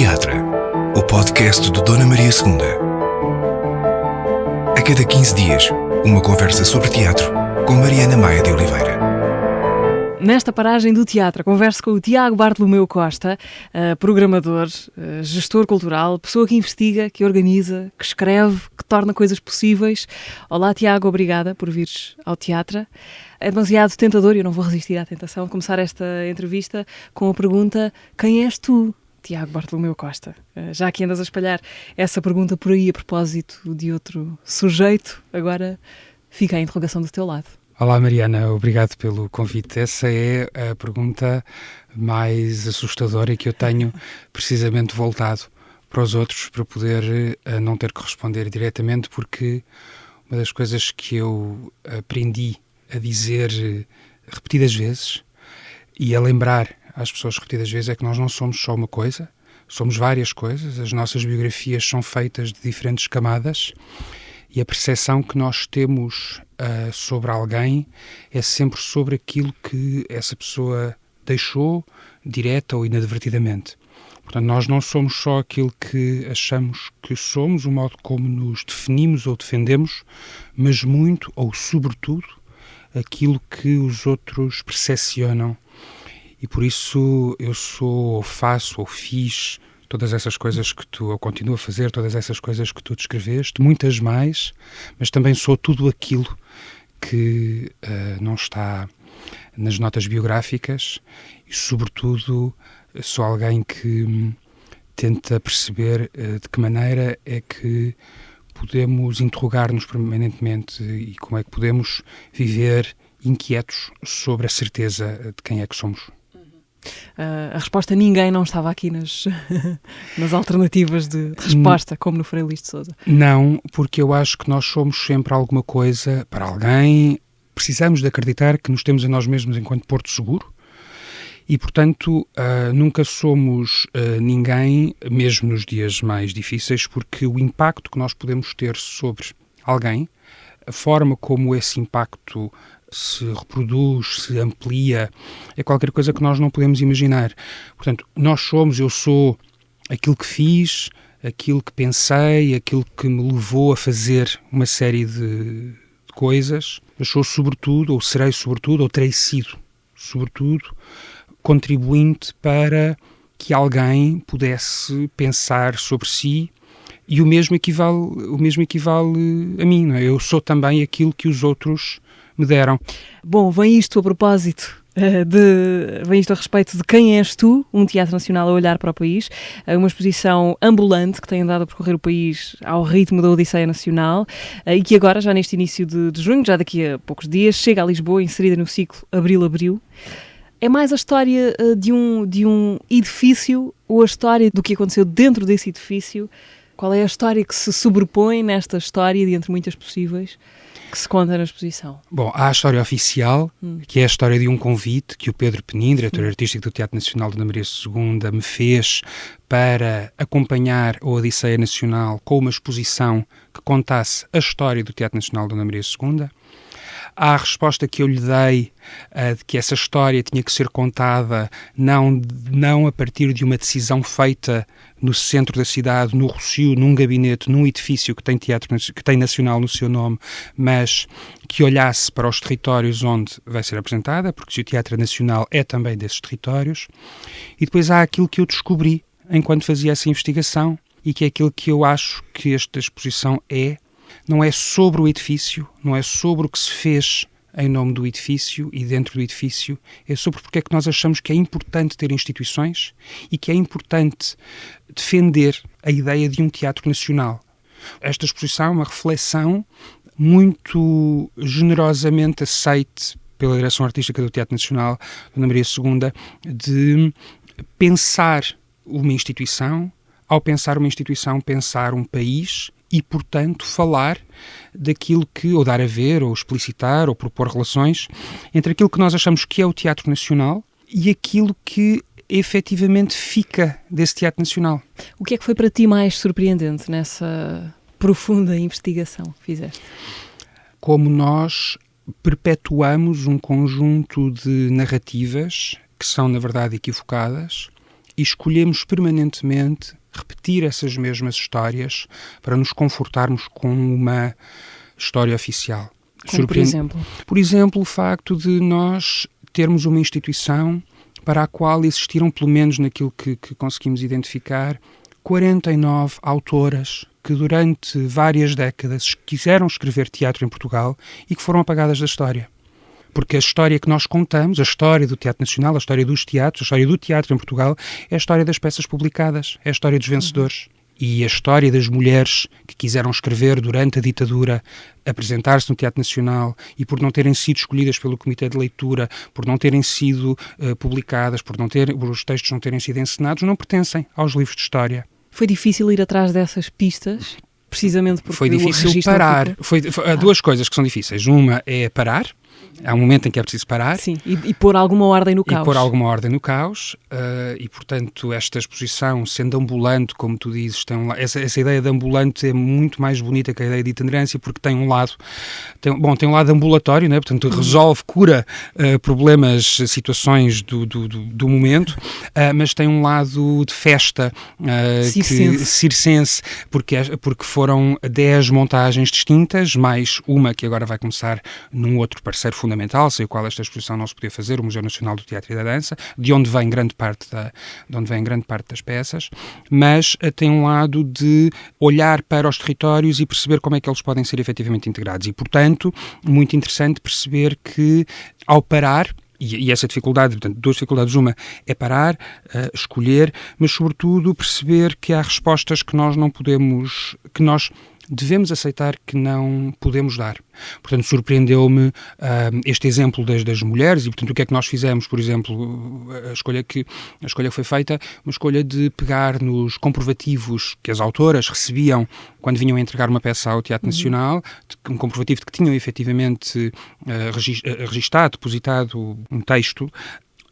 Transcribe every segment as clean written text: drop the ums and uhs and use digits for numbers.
Teatra, o podcast do Dona Maria II. A cada 15 dias, uma conversa sobre teatro com Mariana Maia de Oliveira. Nesta paragem do teatro, converso com o Tiago Bartolomeu Costa, programador, gestor cultural, pessoa que investiga, que organiza, que escreve, que torna coisas possíveis. Olá, Tiago, obrigada por vires ao teatro. É demasiado tentador, e eu não vou resistir à tentação, de começar esta entrevista com a pergunta: quem és tu, Tiago Bartolomeu Costa? Já que andas a espalhar essa pergunta por aí a propósito de outro sujeito, agora fica a interrogação do teu lado. Olá Mariana, obrigado pelo convite. Essa é a pergunta mais assustadora que eu tenho precisamente voltado para os outros para poder não ter que responder diretamente, porque uma das coisas que eu aprendi a dizer repetidas vezes e a lembrar às pessoas repetidas vezes é que nós não somos só uma coisa, somos várias coisas. As nossas biografias são feitas de diferentes camadas e a percepção que nós temos sobre alguém é sempre sobre aquilo que essa pessoa deixou, direta ou inadvertidamente. Portanto, nós não somos só aquilo que achamos que somos, o modo como nos definimos ou defendemos, mas muito, ou sobretudo, aquilo que os outros percepcionam. E por isso eu sou, ou faço, ou fiz todas essas coisas que tu, ou continuo a fazer, todas essas coisas que tu descreveste, muitas mais, mas também sou tudo aquilo que não está nas notas biográficas e, sobretudo, sou alguém que tenta perceber de que maneira é que podemos interrogar-nos permanentemente e como é que podemos viver inquietos sobre a certeza de quem é que somos. A resposta ninguém não estava aqui nas alternativas de resposta, como no Frei Luís de Sousa. Não, porque eu acho que nós somos sempre alguma coisa para alguém. Precisamos de acreditar que nos temos a nós mesmos enquanto porto seguro e, portanto, nunca somos ninguém, mesmo nos dias mais difíceis, porque o impacto que nós podemos ter sobre alguém, a forma como esse impacto se reproduz, se amplia, é qualquer coisa que nós não podemos imaginar. Portanto, eu sou aquilo que fiz, aquilo que pensei, aquilo que me levou a fazer uma série de coisas, mas sou sobretudo, ou serei sobretudo, ou terei sido sobretudo, contribuinte para que alguém pudesse pensar sobre si. E o mesmo equivale a mim, não é? Eu sou também aquilo que os outros me deram. Bom, vem isto a propósito vem isto a respeito de Quem És Tu, um teatro nacional a olhar para o país, uma exposição ambulante que tem andado a percorrer o país ao ritmo da Odisseia Nacional e que agora, já neste início de junho, já daqui a poucos dias, chega a Lisboa, inserida no ciclo Abril-Abril. É mais a história de um edifício ou a história do que aconteceu dentro desse edifício? Qual é a história que se sobrepõe nesta história, de entre muitas possíveis, que se conta na exposição? Bom, há a história oficial, que é a história de um convite que o Pedro Penin, diretor artístico do Teatro Nacional Dona Maria II, me fez para acompanhar a Odisseia Nacional com uma exposição que contasse a história do Teatro Nacional Dona Maria II. Há a resposta que eu lhe dei de que essa história tinha que ser contada não a partir de uma decisão feita no centro da cidade, no Rossio, num gabinete, num edifício que tem Nacional no seu nome, mas que olhasse para os territórios onde vai ser apresentada, porque o Teatro Nacional é também desses territórios. E depois há aquilo que eu descobri enquanto fazia essa investigação e que é aquilo que eu acho que esta exposição não é sobre o edifício, não é sobre o que se fez em nome do edifício e dentro do edifício, é sobre porque é que nós achamos que é importante ter instituições e que é importante defender a ideia de um teatro nacional. Esta exposição é uma reflexão muito generosamente aceite pela direção artística do Teatro Nacional Dona Maria II de pensar uma instituição, ao pensar uma instituição, pensar um país e, portanto, falar daquilo que, ou dar a ver, ou explicitar, ou propor relações entre aquilo que nós achamos que é o Teatro Nacional e aquilo que efetivamente fica desse Teatro Nacional. O que é que foi para ti mais surpreendente nessa profunda investigação que fizeste? Como nós perpetuamos um conjunto de narrativas que são, na verdade, equivocadas e escolhemos permanentemente repetir essas mesmas histórias para nos confortarmos com uma história oficial. Como por exemplo? Por exemplo, o facto de nós termos uma instituição para a qual existiram, pelo menos naquilo que conseguimos identificar, 49 autoras que durante várias décadas quiseram escrever teatro em Portugal e que foram apagadas da história. Porque a história que nós contamos, a história do Teatro Nacional, a história dos teatros, a história do teatro em Portugal, é a história das peças publicadas, é a história dos vencedores. E a história das mulheres que quiseram escrever durante a ditadura, apresentar-se no Teatro Nacional e por não terem sido escolhidas pelo Comitê de Leitura, por não terem sido publicadas, por os textos não terem sido encenados, não pertencem aos livros de história. Foi difícil ir atrás dessas pistas, precisamente porque foi difícil parar. Há duas coisas que são difíceis. Uma é parar. Há um momento em que é preciso parar. Sim, e pôr alguma ordem no caos. E pôr alguma ordem no caus. E, portanto, esta exposição, sendo ambulante, como tu dizes, essa ideia de ambulante é muito mais bonita que a ideia de itinerância, porque tem um lado... Tem um lado ambulatório, né? Portanto, resolve, cura problemas, situações do momento, mas tem um lado de festa, circense, porque foram 10 montagens distintas, mais uma que agora vai começar num outro parceiro fundamental, sem o qual esta exposição não se podia fazer, o Museu Nacional do Teatro e da Dança, de onde vem grande parte das peças, mas tem um lado de olhar para os territórios e perceber como é que eles podem ser efetivamente integrados. E, portanto, muito interessante perceber que, ao parar, e essa dificuldade, portanto, duas dificuldades, uma é parar, escolher, mas, sobretudo, perceber que há respostas que nós não podemos, que nós devemos aceitar que não podemos dar. Portanto, surpreendeu-me este exemplo das mulheres e, portanto, o que é que nós fizemos, por exemplo, a escolha que foi feita, uma escolha de pegar nos comprovativos que as autoras recebiam quando vinham a entregar uma peça ao Teatro Nacional, um comprovativo de que tinham efetivamente registado, depositado um texto,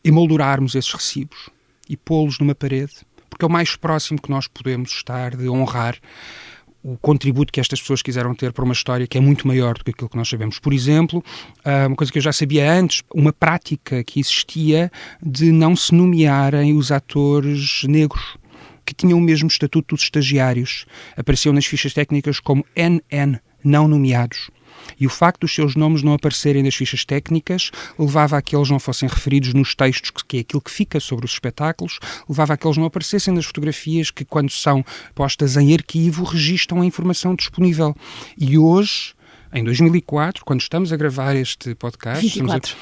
emoldurarmos esses recibos e pô-los numa parede, porque é o mais próximo que nós podemos estar de honrar o contributo que estas pessoas quiseram ter para uma história que é muito maior do que aquilo que nós sabemos. Por exemplo, uma coisa que eu já sabia antes, uma prática que existia de não se nomearem os atores negros, que tinham o mesmo estatuto dos estagiários. Apareciam nas fichas técnicas como NN, não nomeados. E o facto dos seus nomes não aparecerem nas fichas técnicas levava a que eles não fossem referidos nos textos, que é aquilo que fica sobre os espetáculos, levava a que eles não aparecessem nas fotografias que, quando são postas em arquivo, registram a informação disponível. E hoje, em 2004, quando estamos a gravar este podcast... 24.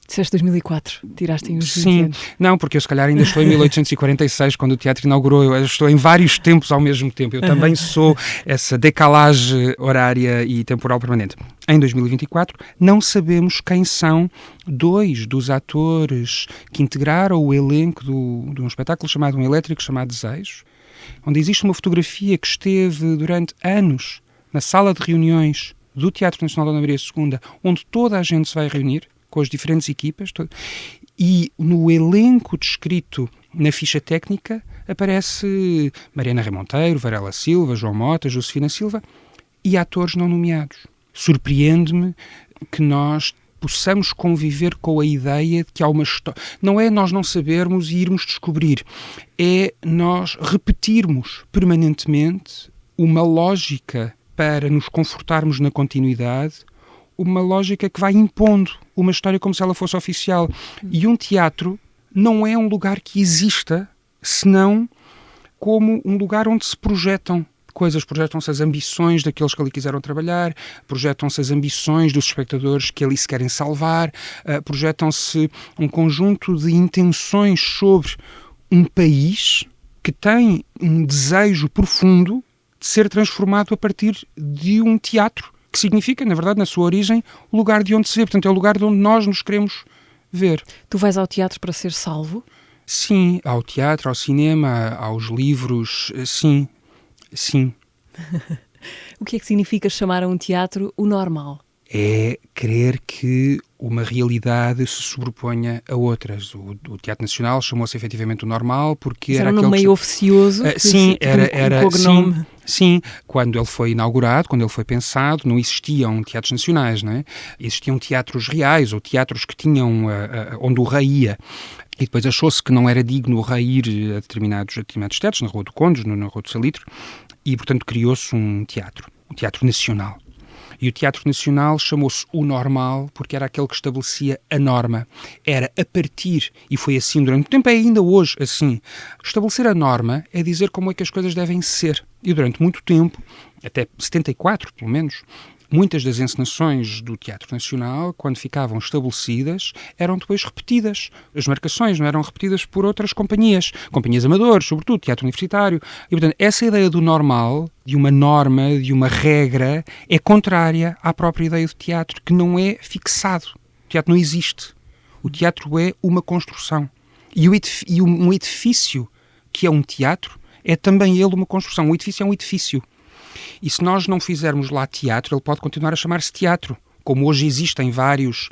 Disseste 2004, tiraste os 20 Sim, anos. Não, porque eu se calhar ainda estou em 1846, quando o teatro inaugurou, eu estou em vários tempos ao mesmo tempo, eu também sou essa decalagem horária e temporal permanente. Em 2024, não sabemos quem são dois dos atores que integraram o elenco de um espetáculo chamado Um Elétrico, chamado Desejos, onde existe uma fotografia que esteve durante anos na sala de reuniões do Teatro Nacional Dona Maria II, onde toda a gente se vai reunir, com as diferentes equipas, e no elenco descrito na ficha técnica aparece Mariana Remonteiro, Varela Silva, João Mota, Josefina Silva e atores não nomeados. Surpreende-me que nós possamos conviver com a ideia de que há uma história. Não é nós não sabermos e irmos descobrir, é nós repetirmos permanentemente uma lógica para nos confortarmos na continuidade, uma lógica que vai impondo uma história como se ela fosse oficial. E um teatro não é um lugar que exista, senão como um lugar onde se projetam coisas, projetam-se as ambições daqueles que ali quiseram trabalhar, projetam-se as ambições dos espectadores que ali se querem salvar, projetam-se um conjunto de intenções sobre um país que tem um desejo profundo de ser transformado a partir de um teatro, que significa, na verdade, na sua origem, o lugar de onde se vê. Portanto, é o lugar de onde nós nos queremos ver. Tu vais ao teatro para ser salvo? Sim, ao teatro, ao cinema, aos livros, sim. O que é que significa chamar a um teatro o normal? é querer que uma realidade se sobreponha a outras. O Teatro Nacional chamou-se efetivamente o normal porque Mas era um aquele nome meio oficioso. sim, era cognome. Sim, quando ele foi inaugurado, quando ele foi pensado, não existiam teatros nacionais, não é? Existiam teatros reais ou teatros que tinham onde o rei ia. E depois achou-se que não era digno o rei ir a determinados teatros, na Rua do Conde, na Rua do Salitre, e portanto criou-se um Teatro Nacional. E o Teatro Nacional chamou-se o normal porque era aquele que estabelecia a norma. Era a partir, e foi assim durante muito tempo, é ainda hoje assim. Estabelecer a norma é dizer como é que as coisas devem ser. E durante muito tempo, até 74 pelo menos, muitas das encenações do Teatro Nacional, quando ficavam estabelecidas, eram depois repetidas. As marcações não eram repetidas por outras companhias amadoras, sobretudo, teatro universitário. E, portanto, essa ideia do normal, de uma norma, de uma regra, é contrária à própria ideia do teatro, que não é fixado. O teatro não existe. O teatro é uma construção. E um edifício que é um teatro é também ele uma construção. O edifício é um edifício. E se nós não fizermos lá teatro, ele pode continuar a chamar-se teatro. Como hoje existem vários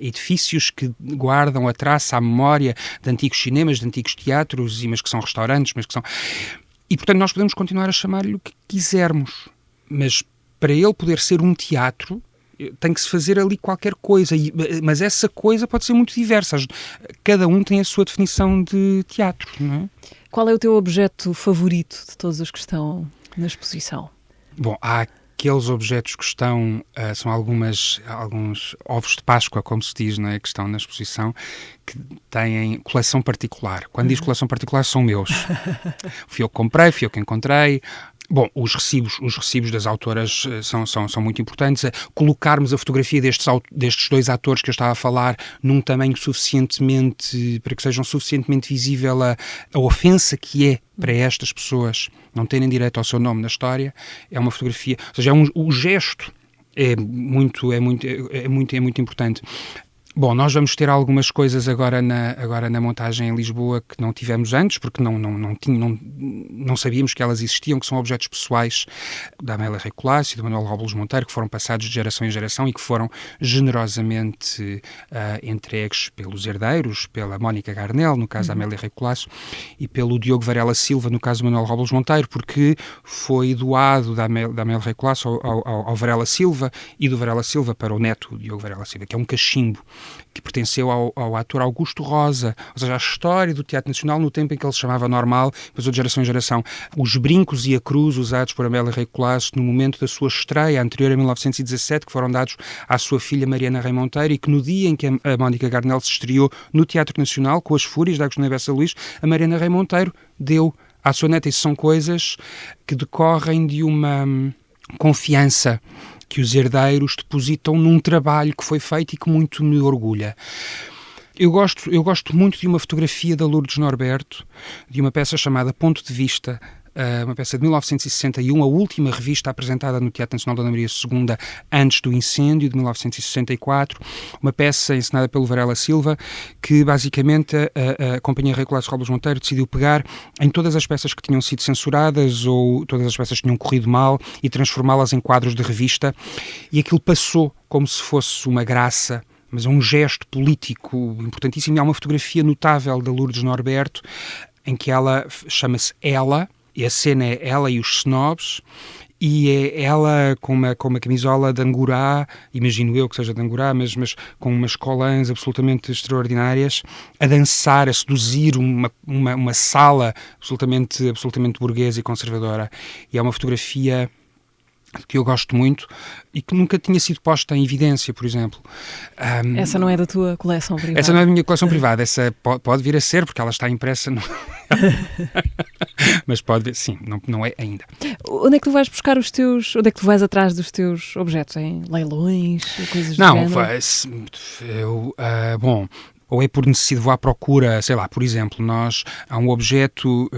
edifícios que guardam a traça, a memória de antigos cinemas, de antigos teatros, mas que são restaurantes, mas que são... E, portanto, nós podemos continuar a chamar-lhe o que quisermos. Mas para ele poder ser um teatro, tem que se fazer ali qualquer coisa. Mas essa coisa pode ser muito diversa. Cada um tem a sua definição de teatro, não é? Qual é o teu objeto favorito de todos os que estão na exposição? Bom, há aqueles objetos que estão, são alguns ovos de Páscoa, como se diz, não é? Que estão na exposição, que têm coleção particular. Quando diz coleção particular, são meus. Fui eu que comprei, fui eu que encontrei. Bom, os recibos das autoras são muito importantes. Colocarmos a fotografia destes dois atores que eu estava a falar num tamanho suficientemente, para que sejam suficientemente visível a ofensa que é para estas pessoas não terem direito ao seu nome na história, é uma fotografia, ou seja, o gesto é muito importante. Bom, nós vamos ter algumas coisas agora na montagem em Lisboa que não tivemos antes, porque não sabíamos que elas existiam, que são objetos pessoais da Amélia Rei Colasso e do Manuel Robles Monteiro, que foram passados de geração em geração e que foram generosamente entregues pelos herdeiros, pela Mónica Garnel, no caso da Amélia Rei Colasso, e pelo Diogo Varela Silva, no caso do Manuel Robles Monteiro, porque foi doado da Amélia Rei Colasso ao Varela Silva e do Varela Silva para o neto, o Diogo Varela Silva, que é um cachimbo que pertenceu ao ator Augusto Rosa, ou seja, a história do Teatro Nacional no tempo em que ele se chamava normal, passou de geração em geração. Os brincos e a cruz usados por Amélia Rei Colasso no momento da sua estreia, anterior a 1917, que foram dados à sua filha Mariana Rei Monteiro, e que no dia em que a Mónica Garnel se estreou no Teatro Nacional, com as Fúrias de Agostinho Bessa Luís, a Mariana Rei Monteiro deu à sua neta. Isso são coisas que decorrem de uma confiança que os herdeiros depositam num trabalho que foi feito e que muito me orgulha. Eu gosto muito de uma fotografia da Lourdes Norberto, de uma peça chamada Ponto de Vista, uma peça de 1961, a última revista apresentada no Teatro Nacional Dona Maria II antes do incêndio, de 1964, uma peça encenada pelo Varela Silva, que basicamente a Companhia Rei Colasso Robles Monteiro decidiu pegar em todas as peças que tinham sido censuradas ou todas as peças que tinham corrido mal e transformá-las em quadros de revista, e aquilo passou como se fosse uma graça, mas é um gesto político importantíssimo. E há uma fotografia notável da Lourdes Norberto, em que ela chama-se Ela, e a cena é ela e os snobs, e é ela com uma camisola de angorá, imagino eu que seja de angorá, mas com umas colãs absolutamente extraordinárias, a dançar, a seduzir uma sala absolutamente burguesa e conservadora. E é uma fotografia que eu gosto muito e que nunca tinha sido posta em evidência, por exemplo. Essa não é da tua coleção privada? Essa não é da minha coleção privada, essa pode vir a ser, porque ela está impressa no... Mas pode vir, sim, não é ainda. Onde é que tu vais buscar os teus... Onde é que tu vais atrás dos teus objetos? Em leilões? Coisas do não, género? bom, ou é por necessidade, vou à procura, sei lá, por exemplo, há um objeto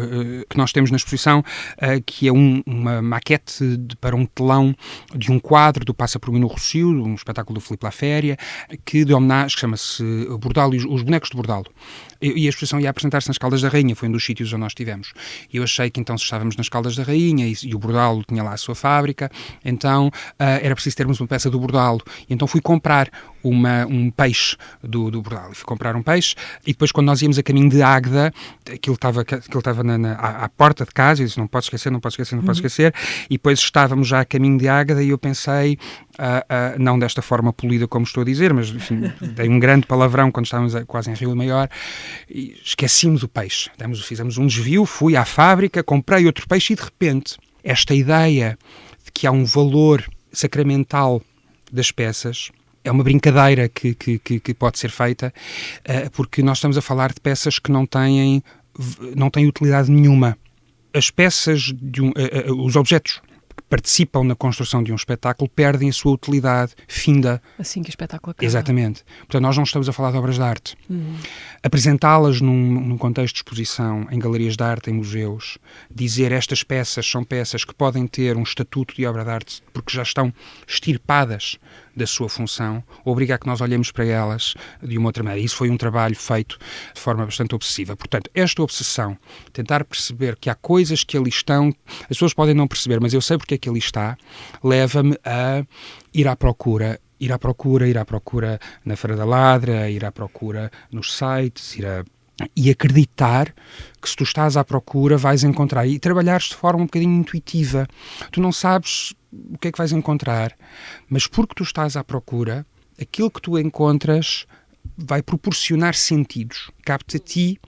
que nós temos na exposição que é uma maquete para um telão de um quadro do Passa por mim no Rossio, um espetáculo do Filipe Laféria, que de homenagem, chama-se Bordalo e os bonecos de Bordalo. E a exposição ia apresentar-se nas Caldas da Rainha, foi um dos sítios onde nós estivemos. E eu achei que então, se estávamos nas Caldas da Rainha e o Bordalo tinha lá a sua fábrica, então era preciso termos uma peça do Bordalo. E então fui comprar um peixe do Bordalo. Fui comprar um peixe e depois, quando nós íamos a caminho de Águeda, aquilo estava à porta de casa, e eu disse, não posso esquecer, e depois estávamos já a caminho de Águeda e eu pensei, não desta forma polida como estou a dizer, mas enfim, dei um grande palavrão quando estávamos quase em Rio Maior, e esqueci-me do peixe. Fizemos um desvio, fui à fábrica, comprei outro peixe e de repente esta ideia de que há um valor sacramental das peças é uma brincadeira que pode ser feita, porque nós estamos a falar de peças que não têm utilidade nenhuma. As peças, os objetos que participam na construção de um espetáculo perdem a sua utilidade, finda. Assim que o espetáculo acaba. Exatamente. Portanto, nós não estamos a falar de obras de arte. Apresentá-las num contexto de exposição, em galerias de arte, em museus, dizer estas peças são peças que podem ter um estatuto de obra de arte porque já estão extirpadas da sua função, obriga a que nós olhemos para elas de uma outra maneira. Isso foi um trabalho feito de forma bastante obsessiva. Portanto, esta obsessão, tentar perceber que há coisas que ali estão, as pessoas podem não perceber, mas eu sei porque é que ali está, leva-me a ir à procura na Feira da Ladra, ir à procura nos sites, e acreditar que se tu estás à procura vais encontrar, e trabalhares de forma um bocadinho intuitiva. Tu não sabes o que é que vais encontrar, mas porque tu estás à procura, aquilo que tu encontras vai proporcionar sentidos. Cabe-te a ti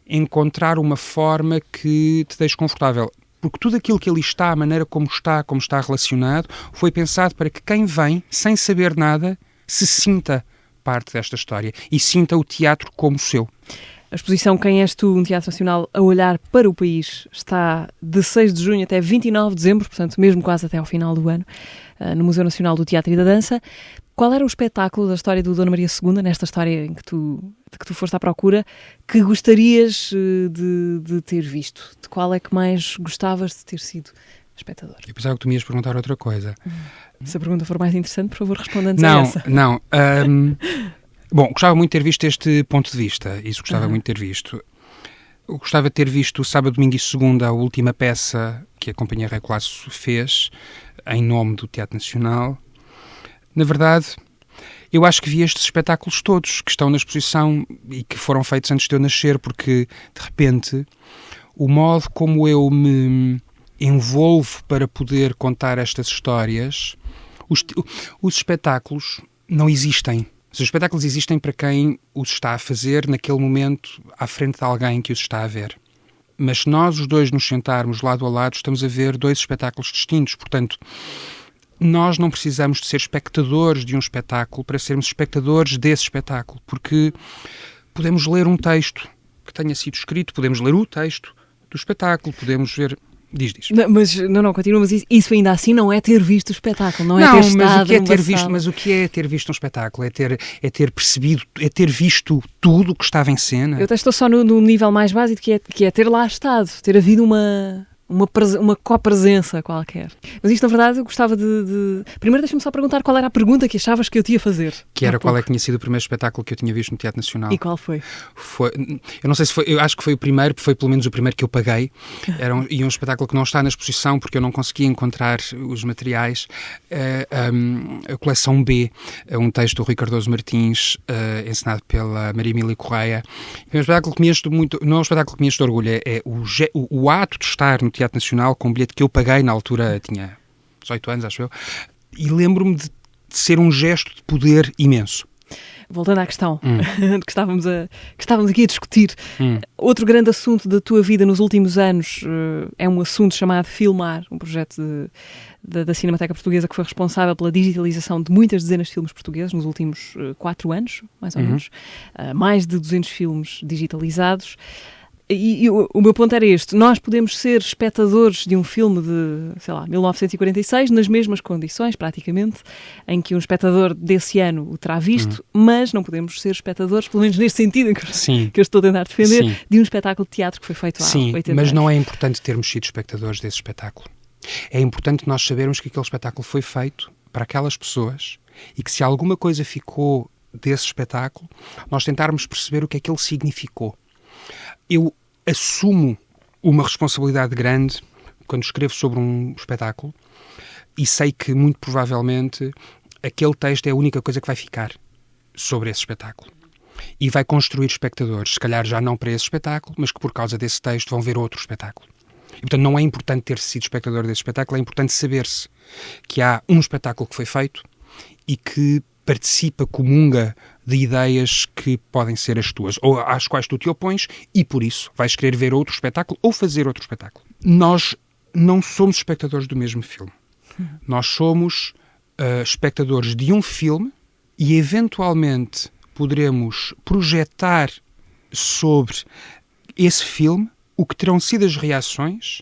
encontrar uma forma que te deixe confortável. Porque tudo aquilo que ali está, a maneira como está relacionado, foi pensado para que quem vem, sem saber nada, se sinta parte desta história e sinta o teatro como seu. A exposição Quem És Tu, um teatro nacional a olhar para o país, está de 6 de junho até 29 de dezembro, portanto mesmo quase até ao final do ano, no Museu Nacional do Teatro e da Dança. Qual era o espetáculo da história do Dona Maria II, nesta história de que tu foste à procura, que gostarias de ter visto? De qual é que mais gostavas de ter sido espectador? Eu pensava que tu me ias perguntar outra coisa. Se a pergunta for mais interessante, por favor, responda-nos a essa. Não. Bom, gostava muito de ter visto este ponto de vista. Isso gostava muito de ter visto. Eu gostava de ter visto sábado, domingo e segunda a última peça que a Companhia Recolasso fez em nome do Teatro Nacional. Na verdade, eu acho que vi estes espetáculos todos que estão na exposição e que foram feitos antes de eu nascer, porque, de repente, o modo como eu me envolvo para poder contar estas histórias, os espetáculos não existem. Os espetáculos existem para quem os está a fazer naquele momento à frente de alguém que os está a ver. Mas se nós os dois nos sentarmos lado a lado, estamos a ver dois espetáculos distintos. Portanto, nós não precisamos de ser espectadores de um espetáculo para sermos espectadores desse espetáculo, porque podemos ler um texto que tenha sido escrito, podemos ler o texto do espetáculo, podemos ver... Diz. Continua, mas isso ainda assim não é ter visto o espetáculo, não é ter estado mas o que é ter visto um espetáculo? É ter percebido, é ter visto tudo o que estava em cena. Eu estou só no nível mais básico, que é ter lá estado, ter havido uma copresença qualquer. Mas isto, na verdade, eu gostava de... Primeiro, deixa-me só perguntar qual era a pergunta que achavas que eu te ia fazer. Que era qual é que tinha sido o primeiro espetáculo que eu tinha visto no Teatro Nacional. E qual foi? Eu não sei se foi... Eu acho que foi o primeiro, foi pelo menos o primeiro que eu paguei. Era um espetáculo que não está na exposição porque eu não conseguia encontrar os materiais. A coleção B, um texto do Rui Cardoso Martins, encenado pela Maria Emília Correia. É um espetáculo que me enche muito... Não é um espetáculo que me enche de orgulho, é o ato de estar no Teatro Nacional com um bilhete que eu paguei, na altura tinha 18 anos, acho eu, e lembro-me de ser um gesto de poder imenso. Voltando à questão que estávamos aqui a discutir, outro grande assunto da tua vida nos últimos anos é um assunto chamado Filmar, um projeto da Cinemateca Portuguesa que foi responsável pela digitalização de muitas dezenas de filmes portugueses nos últimos 4 anos, mais ou menos, mais de 200 filmes digitalizados. E o meu ponto era este. Nós podemos ser espectadores de um filme de, sei lá, 1946, nas mesmas condições, praticamente, em que um espectador desse ano o terá visto, mas não podemos ser espectadores, pelo menos neste sentido que eu estou a tentar defender, de um espetáculo de teatro que foi feito há 80 anos. Mas não é importante termos sido espectadores desse espetáculo. É importante nós sabermos que aquele espetáculo foi feito para aquelas pessoas e que se alguma coisa ficou desse espetáculo, nós tentarmos perceber o que é que ele significou. Eu assumo uma responsabilidade grande quando escrevo sobre um espetáculo e sei que, muito provavelmente, aquele texto é a única coisa que vai ficar sobre esse espetáculo. E vai construir espectadores, se calhar já não para esse espetáculo, mas que por causa desse texto vão ver outro espetáculo. E, portanto, não é importante ter sido espectador desse espetáculo, é importante saber-se que há um espetáculo que foi feito e que participa, comunga de ideias que podem ser as tuas, ou às quais tu te opões, e por isso vais querer ver outro espetáculo ou fazer outro espetáculo. Nós não somos espectadores do mesmo filme. Nós somos espectadores de um filme e, eventualmente, poderemos projetar sobre esse filme o que terão sido as reações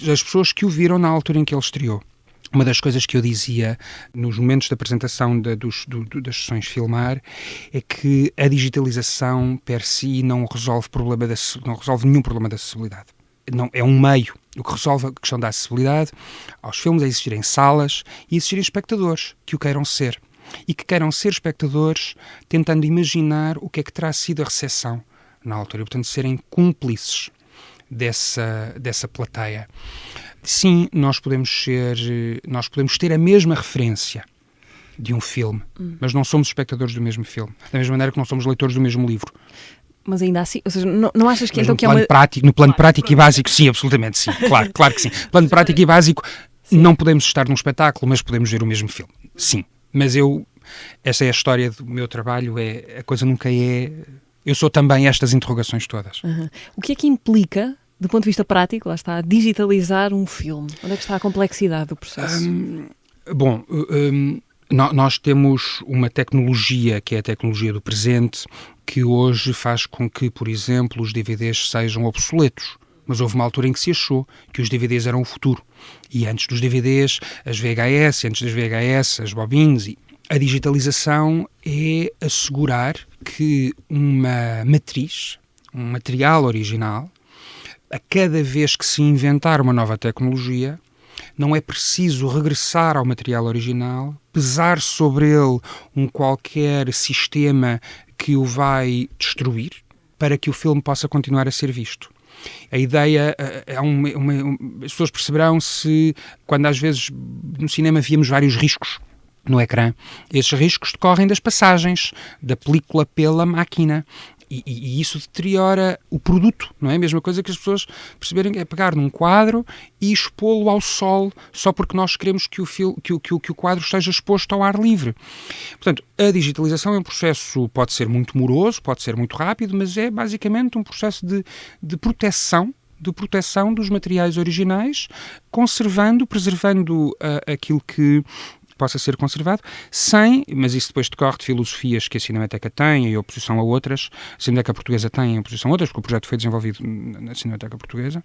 das pessoas que o viram na altura em que ele estreou. Uma das coisas que eu dizia nos momentos da apresentação das sessões Filmar é que a digitalização per si não resolve nenhum problema da acessibilidade. Não, é um meio. O que resolve a questão da acessibilidade aos filmes é existirem salas e existirem espectadores que o queiram ser. E que queiram ser espectadores tentando imaginar o que é que terá sido a recepção na altura. E, portanto, serem cúmplices dessa plateia. Sim, nós podemos ter a mesma referência de um filme, mas não somos espectadores do mesmo filme. Da mesma maneira que não somos leitores do mesmo livro. Mas ainda assim, ou seja, não achas que mas então que é uma... No plano prático e básico, sim, absolutamente sim. Claro que sim. No plano prático e básico, não podemos estar num espetáculo, mas podemos ver o mesmo filme. Sim. Mas essa é a história do meu trabalho, a coisa nunca é... Eu sou também estas interrogações todas. O que é que implica, do ponto de vista prático, lá está, digitalizar um filme? Onde é que está a complexidade do processo? Nós temos uma tecnologia, que é a tecnologia do presente, que hoje faz com que, por exemplo, os DVDs sejam obsoletos. Mas houve uma altura em que se achou que os DVDs eram o futuro. E antes dos DVDs, as VHS, antes das VHS, as bobines. A digitalização é assegurar que uma matriz, um material original, a cada vez que se inventar uma nova tecnologia, não é preciso regressar ao material original, pesar sobre ele um qualquer sistema que o vai destruir, para que o filme possa continuar a ser visto. A ideia as pessoas perceberão se, quando às vezes no cinema víamos vários riscos no ecrã, esses riscos decorrem das passagens da película pela máquina. E isso deteriora o produto, não é? A mesma coisa que as pessoas perceberem é pegar num quadro e expô-lo ao sol só porque nós queremos que o quadro esteja exposto ao ar livre. Portanto, a digitalização é um processo, pode ser muito moroso, pode ser muito rápido, mas é basicamente um processo de proteção dos materiais originais, preservando aquilo que possa ser conservado, mas isso depois decorre de filosofias que a Cinemateca tem em oposição a outras, a Cinemateca Portuguesa tem em oposição a outras, porque o projeto foi desenvolvido na Cinemateca Portuguesa,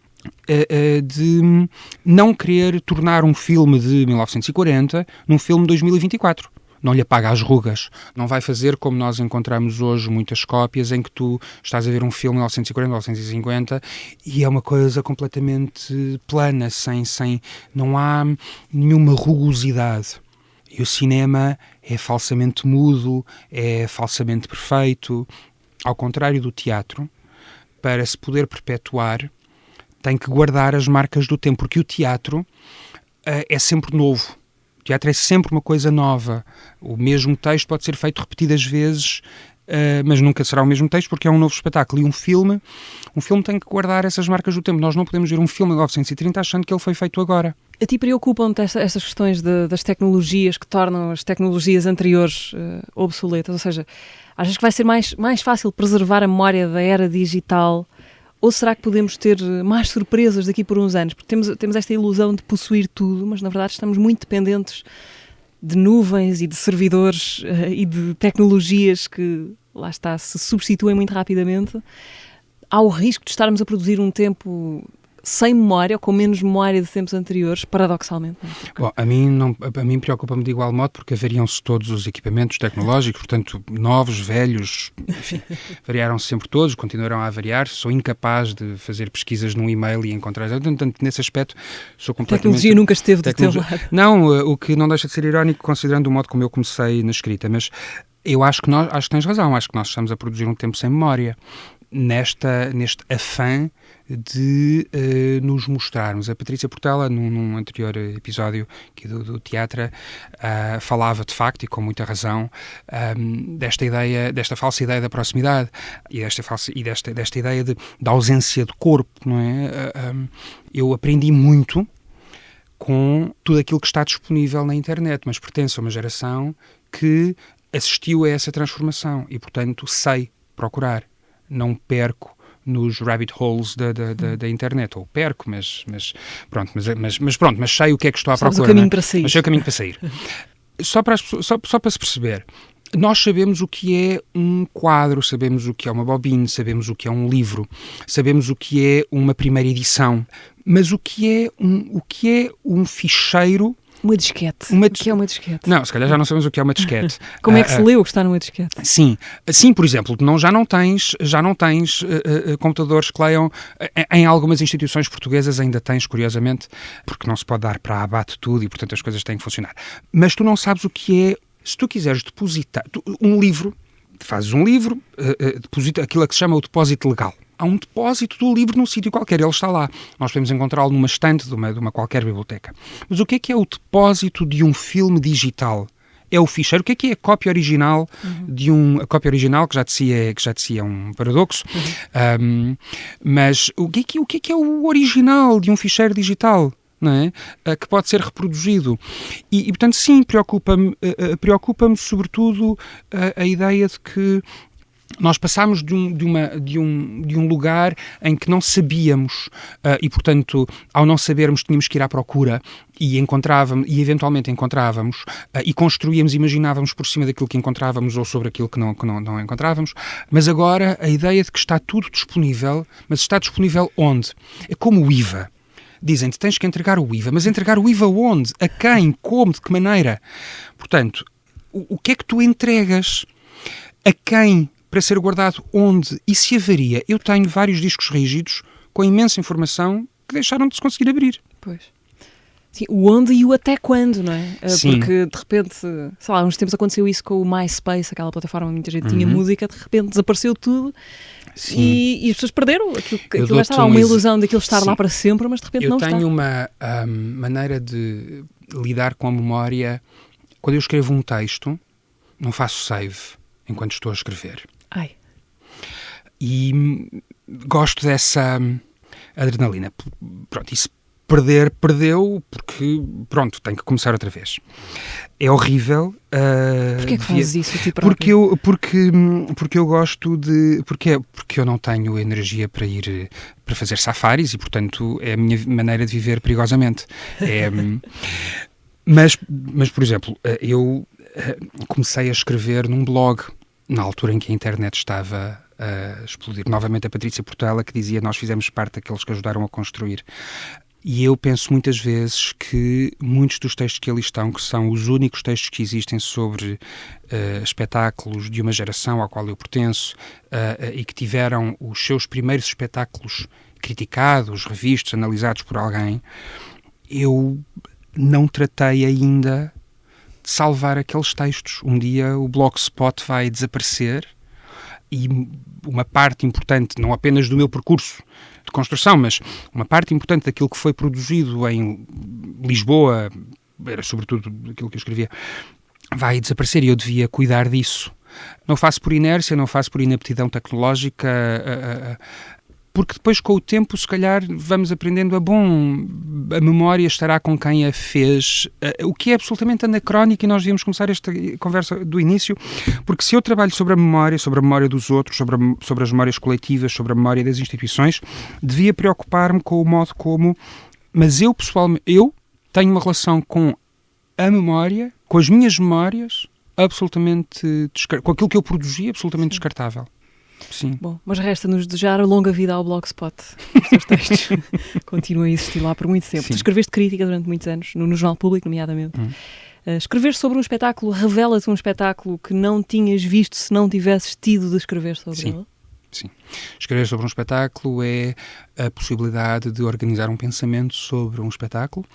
de não querer tornar um filme de 1940 num filme de 2024. Não lhe apaga as rugas. Não vai fazer como nós encontramos hoje muitas cópias em que tu estás a ver um filme de 1940, 1950 e é uma coisa completamente plana, não há nenhuma rugosidade. E o cinema é falsamente mudo, é falsamente perfeito. Ao contrário do teatro, para se poder perpetuar, tem que guardar as marcas do tempo, porque o teatro é sempre novo. O teatro é sempre uma coisa nova. O mesmo texto pode ser feito repetidas vezes, mas nunca será o mesmo texto porque é um novo espetáculo. E um filme tem que guardar essas marcas do tempo. Nós não podemos ver um filme de 1930 achando que ele foi feito agora. A ti preocupam-te estas questões das tecnologias que tornam as tecnologias anteriores obsoletas? Ou seja, achas que vai ser mais fácil preservar a memória da era digital? Ou será que podemos ter mais surpresas daqui por uns anos? Porque temos esta ilusão de possuir tudo, mas na verdade estamos muito dependentes de nuvens e de servidores e de tecnologias que, lá está, se substituem muito rapidamente. há o risco de estarmos a produzir um tempo sem memória, ou com menos memória de tempos anteriores, paradoxalmente. Não é? Bom, a mim preocupa-me de igual modo porque variam-se todos os equipamentos tecnológicos, portanto, novos, velhos, enfim, variaram-se sempre todos, continuarão a variar. Sou incapaz de fazer pesquisas num e-mail e encontrar... Portanto, nesse aspecto, sou completamente... A tecnologia nunca esteve do teu lado. Não, o que não deixa de ser irónico, considerando o modo como eu comecei na escrita, mas eu acho que tens razão, acho que nós estamos a produzir um tempo sem memória. Neste afã de nos mostrarmos. A Patrícia Portela, num anterior episódio aqui do Teatro, falava de facto, e com muita razão, desta falsa ideia da proximidade e desta ideia da ausência de corpo, não é? Eu aprendi muito com tudo aquilo que está disponível na internet, mas pertenço a uma geração que assistiu a essa transformação e, portanto, sei procurar. Não perco nos rabbit holes da internet, ou perco, mas sei o que é que estou à procura. Sabes o caminho para sair. Mas sei o caminho para sair. Só para se perceber, nós sabemos o que é um quadro, sabemos o que é uma bobine, sabemos o que é um livro, sabemos o que é uma primeira edição, mas o que é um ficheiro. Uma disquete. O que é uma disquete? Não, se calhar já não sabemos o que é uma disquete. Como é que se lê o que está numa disquete? Sim, por exemplo, já não tens computadores que leiam, em algumas instituições portuguesas ainda tens, curiosamente, porque não se pode dar para abate tudo e, portanto, as coisas têm que funcionar. Mas tu não sabes o que é, se tu quiseres depositar um livro, fazes um livro, deposita aquilo que se chama o depósito legal. Há um depósito do livro num sítio qualquer, ele está lá. Nós podemos encontrá-lo numa estante de uma qualquer biblioteca. Mas o que é o depósito de um filme digital? É o ficheiro. O que é a cópia original a cópia original, que já de um paradoxo, mas o que é o original de um ficheiro digital? Não é? Que pode ser reproduzido. E portanto, sim, preocupa-me sobretudo a ideia de que nós passámos de um lugar em que não sabíamos e, portanto, ao não sabermos, tínhamos que ir à procura e eventualmente encontrávamos e construíamos, imaginávamos por cima daquilo que encontrávamos ou sobre aquilo que não encontrávamos. Mas agora a ideia de que está tudo disponível, mas está disponível onde? É como o IVA. Dizem-te, tens que entregar o IVA, mas entregar o IVA onde? A quem? Como? De que maneira? Portanto, o que é que tu entregas? A quem? Para ser guardado onde? E se avaria? Eu tenho vários discos rígidos com imensa informação que deixaram de se conseguir abrir. Pois. Sim, o onde e o até quando, não é? Sim. Porque, de repente, sei lá, há uns tempos aconteceu isso com o MySpace, aquela plataforma onde muita gente tinha música, de repente desapareceu tudo. E as pessoas perderam aquilo lá estava, uma ilusão daquilo estar lá para sempre, mas de repente não está. Eu tenho uma maneira de lidar com a memória. Quando eu escrevo um texto, não faço save enquanto estou a escrever. Ai. E gosto dessa adrenalina. Pronto, e se perder, perdeu, porque, pronto, tenho que começar outra vez. É horrível. Porquê é que fazes isso a ti próprio? Porque eu gosto de... Porque eu não tenho energia para fazer safaris e, portanto, é a minha maneira de viver perigosamente. Mas, por exemplo, eu comecei a escrever num blog na altura em que a internet estava a explodir. Novamente a Patrícia Portela, que dizia: nós fizemos parte daqueles que ajudaram a construir. E eu penso muitas vezes que muitos dos textos que ali estão, que são os únicos textos que existem sobre espetáculos de uma geração à qual eu pertenço e que tiveram os seus primeiros espetáculos criticados, revistos, analisados por alguém, eu não tratei ainda de salvar aqueles textos. Um dia o Blogspot vai desaparecer e uma parte importante, não apenas do meu percurso de construção, mas uma parte importante daquilo que foi produzido em Lisboa, era sobretudo aquilo que eu escrevia, vai desaparecer e eu devia cuidar disso. Não faço por inércia, não faço por inaptidão tecnológica, porque depois com o tempo se calhar vamos aprendendo a memória estará com quem a fez, o que é absolutamente anacrónico, e nós devíamos começar esta conversa do início, porque se eu trabalho sobre a memória dos outros, sobre as memórias coletivas, sobre a memória das instituições, devia preocupar-me com o modo como, mas eu pessoalmente, eu tenho uma relação com a memória, com as minhas memórias, absolutamente com aquilo que eu produzi, absolutamente descartável. Sim. Bom, mas resta-nos desejar longa vida ao Blogspot. Os teus textos continuam a existir lá por muito tempo. Sim. Tu escreveste crítica durante muitos anos, no Jornal Público, nomeadamente. Escrever sobre um espetáculo revela-te um espetáculo que não tinhas visto se não tivesses tido de escrever sobre ele? Sim. Escrever sobre um espetáculo é a possibilidade de organizar um pensamento sobre um espetáculo,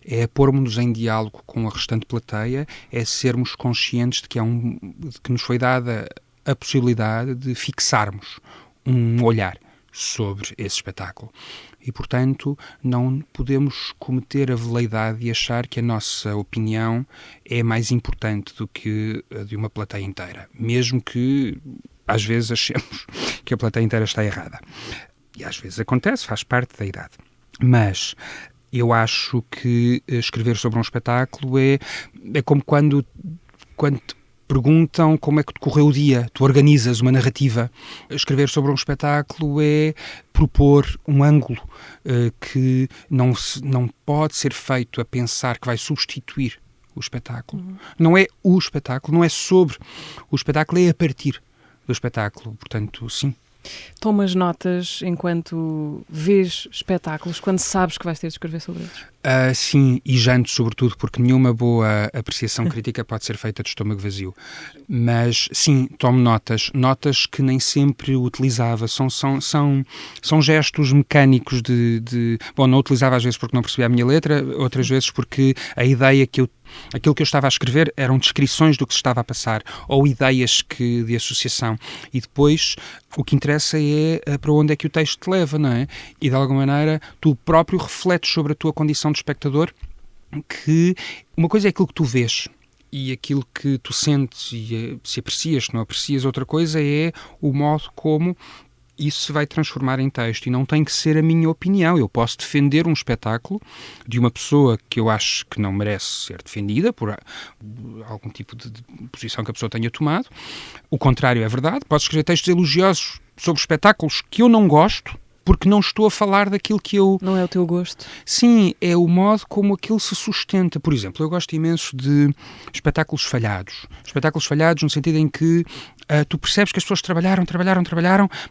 é pormos-nos em diálogo com a restante plateia, é sermos conscientes de que nos foi dada a possibilidade de fixarmos um olhar sobre esse espetáculo. E, portanto, não podemos cometer a veleidade de achar que a nossa opinião é mais importante do que a de uma plateia inteira, mesmo que às vezes achemos que a plateia inteira está errada. E às vezes acontece, faz parte da idade. Mas eu acho que escrever sobre um espetáculo é como quando te perguntam como é que decorreu o dia, tu organizas uma narrativa. Escrever sobre um espetáculo é propor um ângulo que não pode ser feito a pensar que vai substituir o espetáculo. Não é o espetáculo, não é sobre o espetáculo, é a partir do espetáculo. Portanto, sim. Tomas notas enquanto vês espetáculos, quando sabes que vais ter de escrever sobre eles? Sim, e janto sobretudo, porque nenhuma boa apreciação crítica pode ser feita de estômago vazio. Mas sim, tomo notas que nem sempre utilizava. São gestos mecânicos Bom, não utilizava às vezes porque não percebia a minha letra, outras vezes porque a ideia aquilo que eu estava a escrever eram descrições do que se estava a passar, ou ideias de associação. E depois o que interessa é para onde é que o texto te leva, não é? E de alguma maneira tu próprio refletes sobre a tua condição de espectador, que uma coisa é aquilo que tu vês e aquilo que tu sentes e se aprecias, se não aprecias, outra coisa é o modo como isso se vai transformar em texto, e não tem que ser a minha opinião. Eu posso defender um espetáculo de uma pessoa que eu acho que não merece ser defendida por algum tipo de posição que a pessoa tenha tomado. O contrário é verdade. Posso escrever textos elogiosos sobre espetáculos que eu não gosto, porque não estou a falar daquilo que eu... Não é o teu gosto? Sim, é o modo como aquilo se sustenta. Por exemplo, eu gosto imenso de espetáculos falhados. Espetáculos falhados no sentido em que tu percebes que as pessoas trabalharam,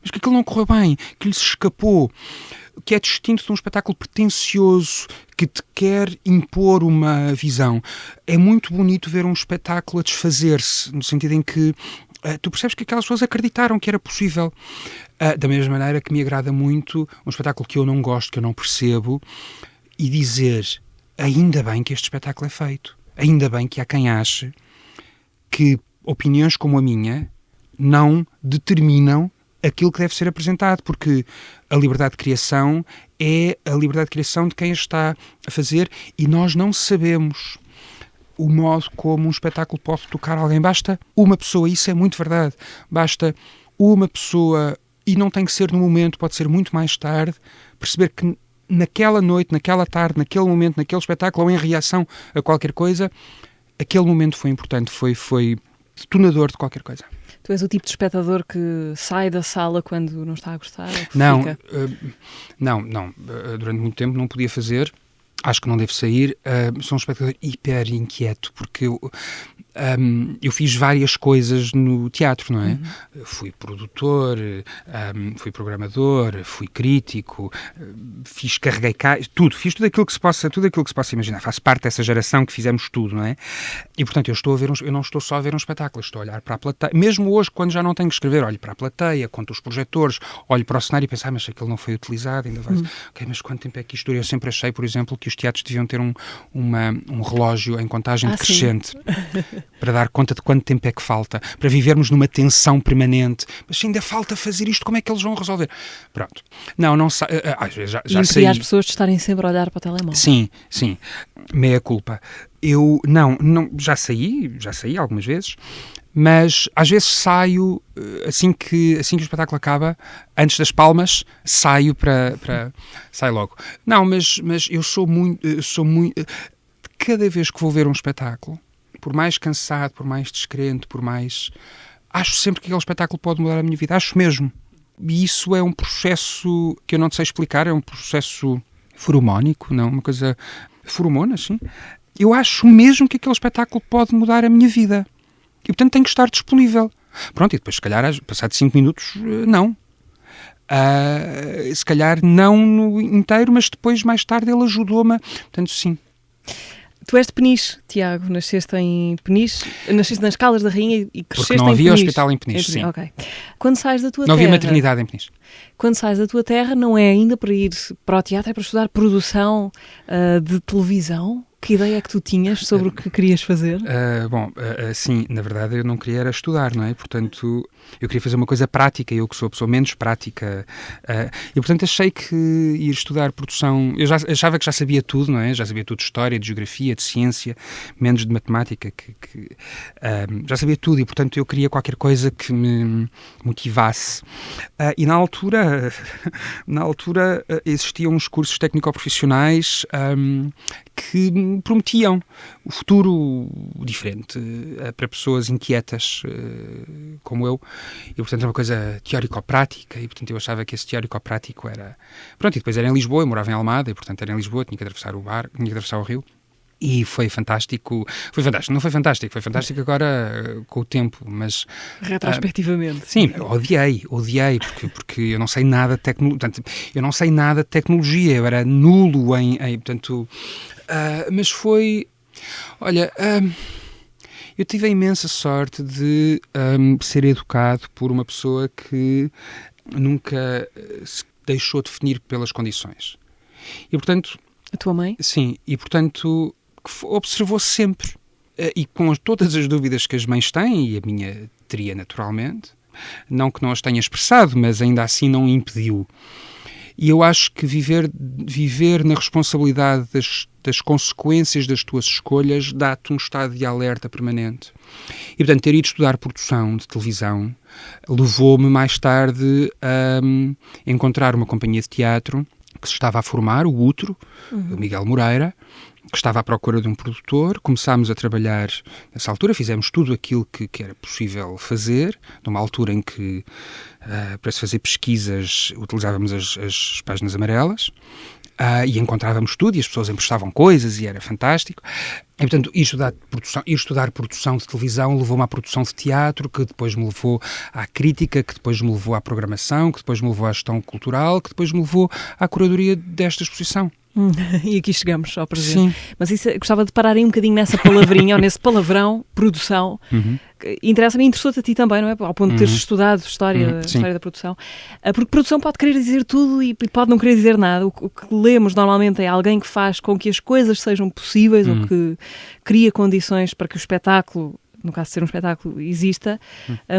mas que aquilo não correu bem, que lhes escapou, que é distinto de um espetáculo pretencioso que te quer impor uma visão. É muito bonito ver um espetáculo a desfazer-se, no sentido em que tu percebes que aquelas pessoas acreditaram que era possível. Da mesma maneira que me agrada muito um espetáculo que eu não gosto, que eu não percebo, e dizer, ainda bem que este espetáculo é feito. Ainda bem que há quem ache que opiniões como a minha não determinam aquilo que deve ser apresentado, porque a liberdade de criação é a liberdade de criação de quem a está a fazer, e nós não sabemos o modo como um espetáculo pode tocar alguém. Basta uma pessoa, isso é muito verdade, basta uma pessoa, e não tem que ser no momento, pode ser muito mais tarde, perceber que naquela noite, naquela tarde, naquele momento, naquele espetáculo, ou em reação a qualquer coisa, aquele momento foi importante, foi detonador de qualquer coisa. Tu és o tipo de espectador que sai da sala quando não está a gostar? Não, fica? Não. Durante muito tempo não podia fazer. Acho que não devo sair. Sou um espectador hiper inquieto, porque eu fiz várias coisas no teatro, não é? Fui produtor, fui programador, fui crítico, fiz tudo aquilo que se possa imaginar. Faço parte dessa geração que fizemos tudo, não é? E, portanto, eu não estou só a ver um espetáculo, estou a olhar para a plateia. Mesmo hoje, quando já não tenho que escrever, olho para a plateia, conto os projetores, olho para o cenário e penso, mas aquilo não foi utilizado, ainda vai... Ok, mas quanto tempo é que isto dura? Eu sempre achei, por exemplo, que os teatros deviam ter um relógio em contagem decrescente para dar conta de quanto tempo é que falta, para vivermos numa tensão permanente. Mas se ainda falta fazer isto, como é que eles vão resolver? Pronto. Não sei. Às vezes já sei. as pessoas de estarem sempre a olhar para o telemóvel. Sim. Meia culpa. Eu já saí algumas vezes, mas às vezes saio, assim que o espetáculo acaba, antes das palmas, saio saio logo. Não, mas eu sou muito, cada vez que vou ver um espetáculo, por mais cansado, por mais descrente, acho sempre que aquele espetáculo pode mudar a minha vida, acho mesmo. E isso é um processo que eu não sei explicar, é um processo feromónico, não, uma coisa, feromonas, sim. Eu acho mesmo que aquele espetáculo pode mudar a minha vida. E, portanto, tenho que estar disponível. Pronto, e depois, se calhar, passado 5 minutos, não. Se calhar não no inteiro, mas depois, mais tarde, ele ajudou-me. Portanto, sim. Tu és de Peniche, Tiago, nasceste em Peniche, nasceste nas Caldas da Rainha e cresceste em Peniche. Porque não havia hospital em Peniche, sim. Okay. Quando sais da tua terra... Não havia maternidade em Peniche. Quando sais da tua terra, não é ainda para ir para o teatro, é para estudar produção de televisão? Que ideia é que tu tinhas sobre o que querias fazer? Sim, na verdade eu não queria era estudar, não é? Portanto, eu queria fazer uma coisa prática, eu que sou a pessoa menos prática. E, portanto, achei que ir estudar produção... Eu já achava que já sabia tudo, não é? Já sabia tudo de história, de geografia, de ciência, menos de matemática. Já sabia tudo e, portanto, eu queria qualquer coisa que me motivasse. E na altura existiam uns cursos técnico-profissionais que prometiam o futuro diferente para pessoas inquietas como eu, e portanto era uma coisa teórico-prática, e portanto eu achava que esse teórico-prático era... Pronto, e depois era em Lisboa, eu morava em Almada, e portanto era em Lisboa, tinha que atravessar o rio, e foi fantástico, não foi fantástico agora com o tempo, mas... Retrospectivamente. Sim, odiei, porque eu não sei nada de tecnologia, eu era nulo portanto... mas foi... Olha, eu tive a imensa sorte de ser educado por uma pessoa que nunca se deixou definir pelas condições. E, portanto... A tua mãe? Sim, e, portanto, que observou sempre, e com todas as dúvidas que as mães têm, e a minha teria naturalmente, não que não as tenha expressado, mas ainda assim não impediu. E eu acho que viver na responsabilidade das consequências das tuas escolhas dá-te um estado de alerta permanente. E, portanto, ter ido estudar produção de televisão levou-me mais tarde a encontrar uma companhia de teatro que se estava a formar, o Utro, o Miguel Moreira, que estava à procura de um produtor. Começámos a trabalhar nessa altura, fizemos tudo aquilo que era possível fazer, numa altura em que, para se fazer pesquisas, utilizávamos as páginas amarelas, e encontrávamos tudo, e as pessoas emprestavam coisas, e era fantástico. E, portanto, ir estudar produção de televisão levou-me à produção de teatro, que depois me levou à crítica, que depois me levou à programação, que depois me levou à gestão cultural, que depois me levou à curadoria desta exposição. E aqui chegamos ao presente. Sim. Mas isso, gostava de parar aí um bocadinho nessa palavrinha, ou nesse palavrão, produção. Interessou-te a ti também, não é? Ao ponto de teres estudado história da produção. Porque produção pode querer dizer tudo e pode não querer dizer nada. O que lemos normalmente é alguém que faz com que as coisas sejam possíveis, ou que cria condições para que o espetáculo, no caso de ser um espetáculo, exista,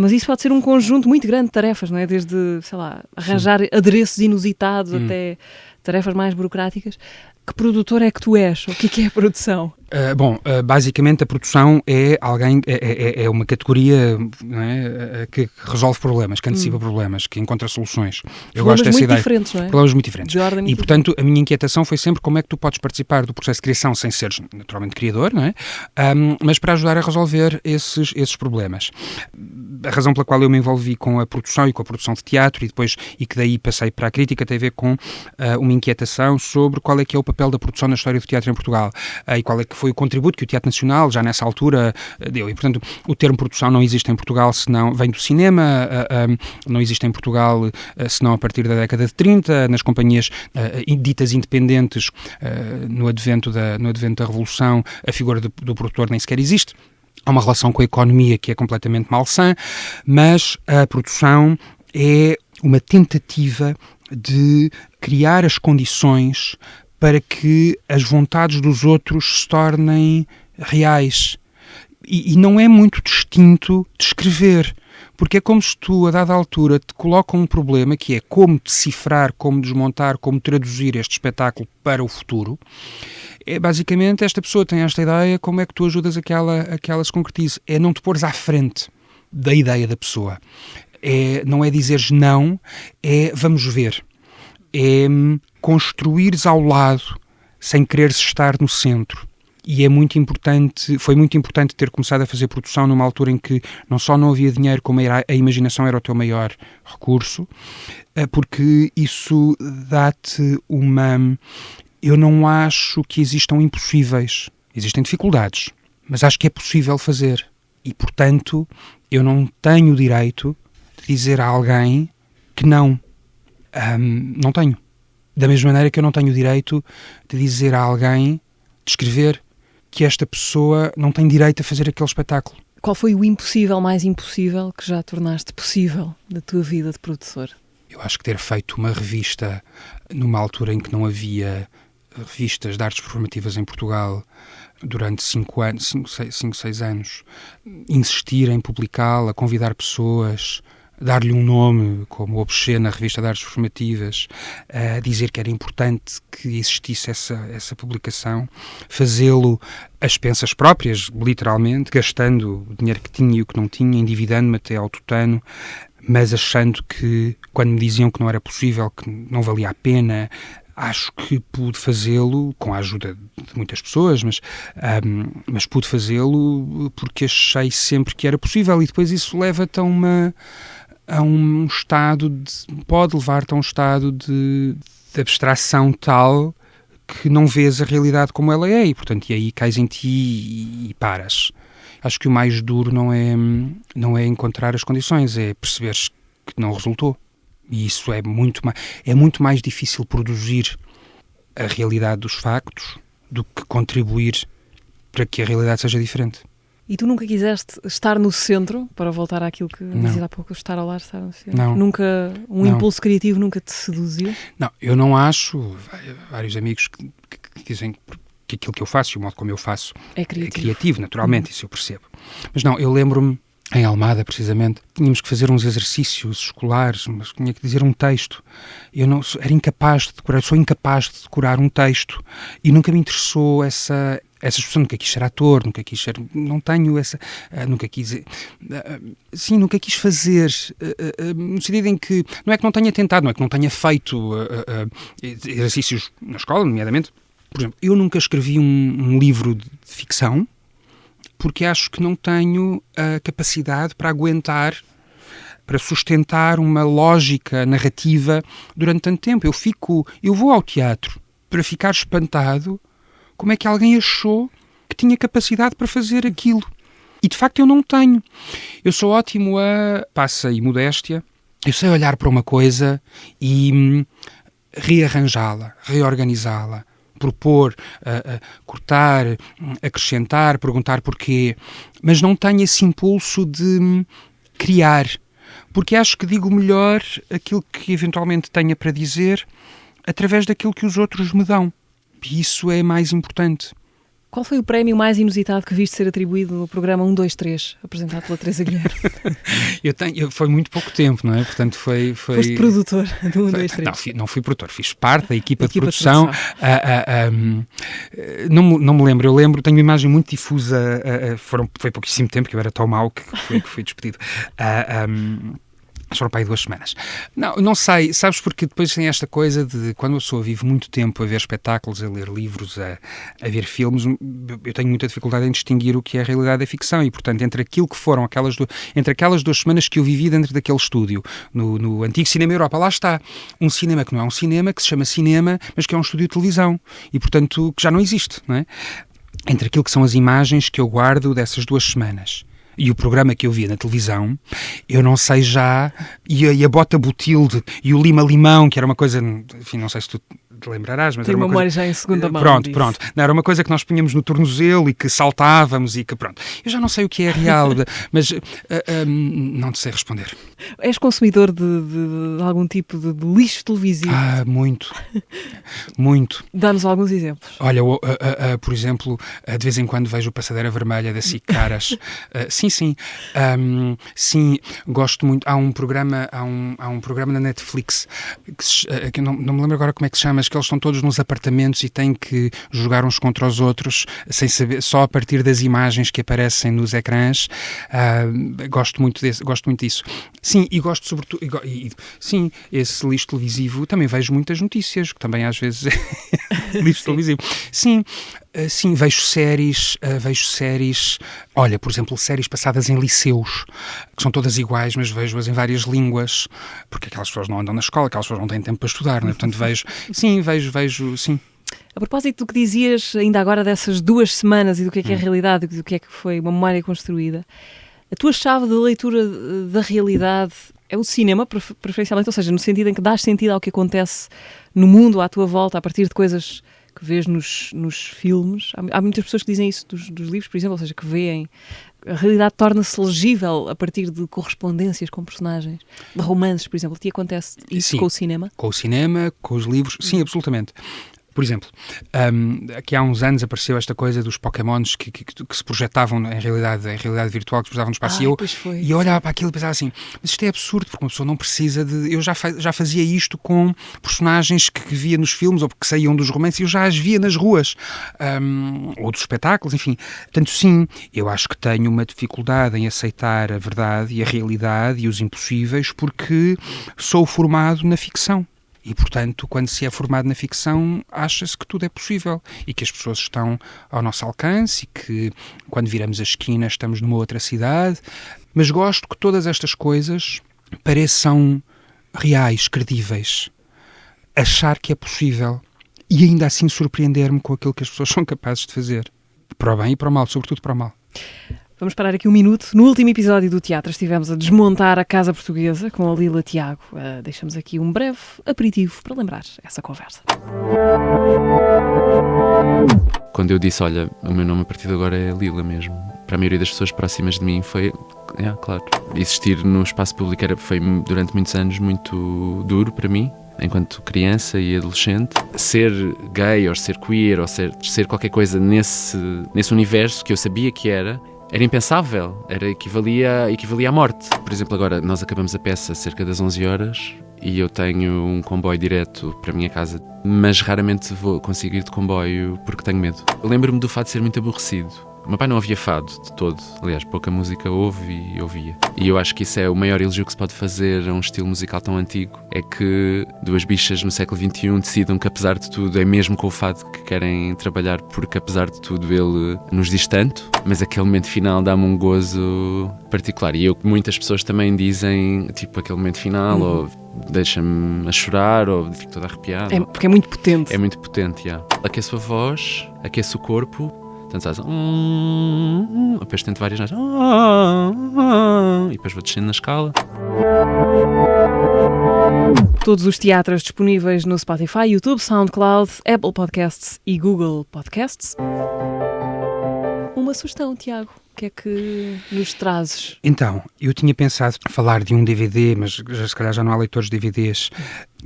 mas isso pode ser um conjunto muito grande de tarefas, não é? Desde, sei lá, arranjar adereços inusitados até tarefas mais burocráticas. Que produtor é que tu és? O que é a produção? Basicamente a produção é uma categoria, não é, que resolve problemas, que antecipa problemas, que encontra soluções. Eu gosto dessa ideia. Diferentes, não é? Problemas muito diferentes. De ordem muito e, portanto, a minha inquietação foi sempre como é que tu podes participar do processo de criação sem seres naturalmente criador, não é? Mas para ajudar a resolver esses problemas. A razão pela qual eu me envolvi com a produção e com a produção de teatro e que daí passei para a crítica tem a ver com uma inquietação sobre qual é que é o papel da produção na história do teatro em Portugal e qual é que foi o contributo que o Teatro Nacional já nessa altura deu. E, portanto, o termo produção não existe em Portugal senão vem do cinema, não existe em Portugal senão a partir da década de 30, nas companhias ditas independentes, no advento da Revolução, a figura do produtor nem sequer existe. Há uma relação com a economia que é completamente malsã, mas a produção é uma tentativa de criar as condições para que as vontades dos outros se tornem reais. E não é muito distinto de escrever, porque é como se tu, a dada altura, te colocam um problema que é como decifrar, como desmontar, como traduzir este espetáculo para o futuro. Basicamente, esta pessoa tem esta ideia, como é que tu ajudas a que ela se concretize? É não te pôres à frente da ideia da pessoa. Não é dizeres não, é vamos ver. É construires ao lado, sem quereres estar no centro. E foi muito importante ter começado a fazer produção numa altura em que não só não havia dinheiro, como a imaginação era o teu maior recurso, porque isso dá-te uma... Eu não acho que existam impossíveis. Existem dificuldades, mas acho que é possível fazer. E, portanto, eu não tenho o direito de dizer a alguém que não. Não tenho. Da mesma maneira que eu não tenho o direito de dizer a alguém, de escrever, que esta pessoa não tem direito a fazer aquele espetáculo. Qual foi o impossível mais impossível que já tornaste possível da tua vida de produtor? Eu acho que ter feito uma revista numa altura em que não havia revistas de artes performativas em Portugal durante 5, 6 anos, insistir em publicá-la, convidar pessoas, dar-lhe um nome como Obscena, revista de artes performativas, dizer que era importante que existisse essa publicação, fazê-lo às expensas próprias, literalmente, gastando o dinheiro que tinha e o que não tinha, endividando-me até ao tutano, mas achando que, quando me diziam que não era possível, que não valia a pena, acho que pude fazê-lo com a ajuda de muitas pessoas, mas pude fazê-lo porque achei sempre que era possível, e depois isso leva-te a um estado pode levar-te a um estado de abstração tal que não vês a realidade como ela é, e portanto, e aí cais em ti e paras. Acho que o mais duro não é encontrar as condições, é perceberes que não resultou. E isso é muito mais difícil produzir a realidade dos factos do que contribuir para que a realidade seja diferente. E tu nunca quiseste estar no centro, para voltar àquilo que dizia há pouco, estar ao lar, estar no centro? Não. Nunca, impulso criativo nunca te seduziu? Não, eu não acho, vários amigos que dizem que aquilo que eu faço e o modo como eu faço é criativo, naturalmente, isso eu percebo. Mas não, eu lembro-me, em Almada, precisamente, tínhamos que fazer uns exercícios escolares, mas tinha que dizer um texto. Eu não era incapaz de decorar, sou incapaz de decorar um texto, e nunca me interessou essa expressão, nunca quis ser ator, nunca quis ser, não tenho essa, nunca quis, sim, nunca quis fazer, no sentido em que, não é que não tenha tentado, não é que não tenha feito exercícios na escola, nomeadamente. Por exemplo, eu nunca escrevi um livro de ficção, porque acho que não tenho a capacidade para aguentar, para sustentar uma lógica narrativa durante tanto tempo. Eu vou ao teatro para ficar espantado como é que alguém achou que tinha capacidade para fazer aquilo. E de facto eu não tenho. Eu sou ótimo passa e modéstia, eu sei olhar para uma coisa e rearranjá-la, reorganizá-la, propor, cortar, acrescentar, perguntar porquê, mas não tenho esse impulso de criar, porque acho que digo melhor aquilo que eventualmente tenha para dizer através daquilo que os outros me dão, e isso é mais importante. Qual foi o prémio mais inusitado que viste ser atribuído no programa 1, 2, 3, apresentado pela Teresa Guilherme? Foi muito pouco tempo, não é? Portanto, foi... Foste produtor do 1, 2, 3. Não fui produtor, fiz parte da equipa de produção. Não me lembro, tenho uma imagem muito difusa, foi pouquíssimo tempo que eu era tão mau que fui despedido. Foram para aí 2 semanas. Não sei, sabes, porque depois tem esta coisa de quando a pessoa vive muito tempo a ver espetáculos, a ler livros, a ver filmes, eu tenho muita dificuldade em distinguir o que é a realidade da ficção, e portanto entre aquilo que foram entre aquelas 2 semanas que eu vivi dentro daquele estúdio, no antigo Cinema Europa, lá está, um cinema que não é um cinema, que se chama cinema, mas que é um estúdio de televisão, e portanto que já não existe, não é? Entre aquilo que são as imagens que eu guardo dessas 2 semanas e o programa que eu via na televisão, eu não sei já, e a Bota Botilde e o Lima Limão, que era uma coisa, enfim, não sei se tu te lembrarás, mas tem era uma memória coisa... já em segunda mão. Pronto. Não, era uma coisa que nós punhamos no tornozelo e que saltávamos e que pronto. Eu já não sei o que é real, mas não te sei responder. És consumidor de algum tipo de lixo televisivo? Muito. Muito. Dá-nos alguns exemplos. Olha, por exemplo, de vez em quando vejo o Passadeira Vermelha da SIC Caras. Sim, gosto muito. Há um programa na Netflix que não me lembro agora como é que se chama, que eles estão todos nos apartamentos e têm que jogar uns contra os outros sem saber, só a partir das imagens que aparecem nos ecrãs. Gosto muito disso. Sim, e gosto sobretudo... sim, esse lixo televisivo, também vejo muitas notícias, que também às vezes é lixo televisivo. Sim, vejo séries, olha, por exemplo, séries passadas em liceus, que são todas iguais, mas vejo-as em várias línguas, porque aquelas pessoas não andam na escola, aquelas pessoas não têm tempo para estudar, não é? Portanto, vejo, A propósito do que dizias ainda agora dessas 2 semanas e do que é a realidade e do que é que foi uma memória construída, a tua chave de leitura da realidade é o cinema, preferencialmente, ou seja, no sentido em que dás sentido ao que acontece no mundo à tua volta, a partir de coisas que vês nos filmes. Há muitas pessoas que dizem isso dos livros, por exemplo, ou seja, que veem. A realidade torna-se legível a partir de correspondências com personagens, de romances, por exemplo. Te acontece isso Sim, com o cinema? Com o cinema, com os livros, sim, absolutamente. Por exemplo, aqui há uns anos apareceu esta coisa dos Pokémons que se projetavam em realidade virtual, que se projetavam no espaço. E eu olhava para aquilo e pensava assim, mas isto é absurdo, porque uma pessoa não precisa de... Eu já fazia isto com personagens que via nos filmes ou que saíam dos romances e eu já as via nas ruas, ou dos espetáculos, enfim. Portanto, sim, eu acho que tenho uma dificuldade em aceitar a verdade e a realidade e os impossíveis porque sou formado na ficção. E, portanto, quando se é formado na ficção, acha-se que tudo é possível e que as pessoas estão ao nosso alcance e que, quando viramos a esquina, estamos numa outra cidade. Mas gosto que todas estas coisas pareçam reais, credíveis. Achar que é possível e, ainda assim, surpreender-me com aquilo que as pessoas são capazes de fazer. Para o bem e para o mal, sobretudo para o mal. Vamos parar aqui um minuto. No último episódio do teatro estivemos a desmontar a Casa Portuguesa com a Lila Tiago. Deixamos aqui um breve aperitivo para lembrar essa conversa. Quando eu disse, olha, o meu nome a partir de agora é Lila mesmo, para a maioria das pessoas próximas de mim foi, claro, existir no espaço público foi durante muitos anos muito duro para mim, enquanto criança e adolescente. Ser gay ou ser queer ou ser qualquer coisa nesse universo que eu sabia que era impensável, equivalia à morte. Por exemplo, agora nós acabamos a peça cerca das 11 horas e eu tenho um comboio direto para a minha casa, mas raramente vou conseguir ir de comboio porque tenho medo. Eu lembro-me do fado ser muito aborrecido. O meu pai não ouvia fado de todo, aliás, pouca música ouve e ouvia. E eu acho que isso é o maior elogio que se pode fazer a um estilo musical tão antigo, é que duas bichas no século XXI decidam que, apesar de tudo, é mesmo com o fado que querem trabalhar, porque apesar de tudo ele nos diz tanto, mas aquele momento final dá-me um gozo particular. E muitas pessoas também dizem, tipo, aquele momento final, ou deixa-me a chorar, ou fico toda arrepiada. Porque é muito potente. É muito potente, Aquece a voz, aquece o corpo. Portanto, faz depois tento várias notas e depois vou descendo na escala. Todos os teatros disponíveis no Spotify, YouTube, SoundCloud, Apple Podcasts e Google Podcasts. Uma sugestão, Tiago. O que é que nos trazes? Então, eu tinha pensado falar de um DVD, mas se calhar já não há leitores de DVDs,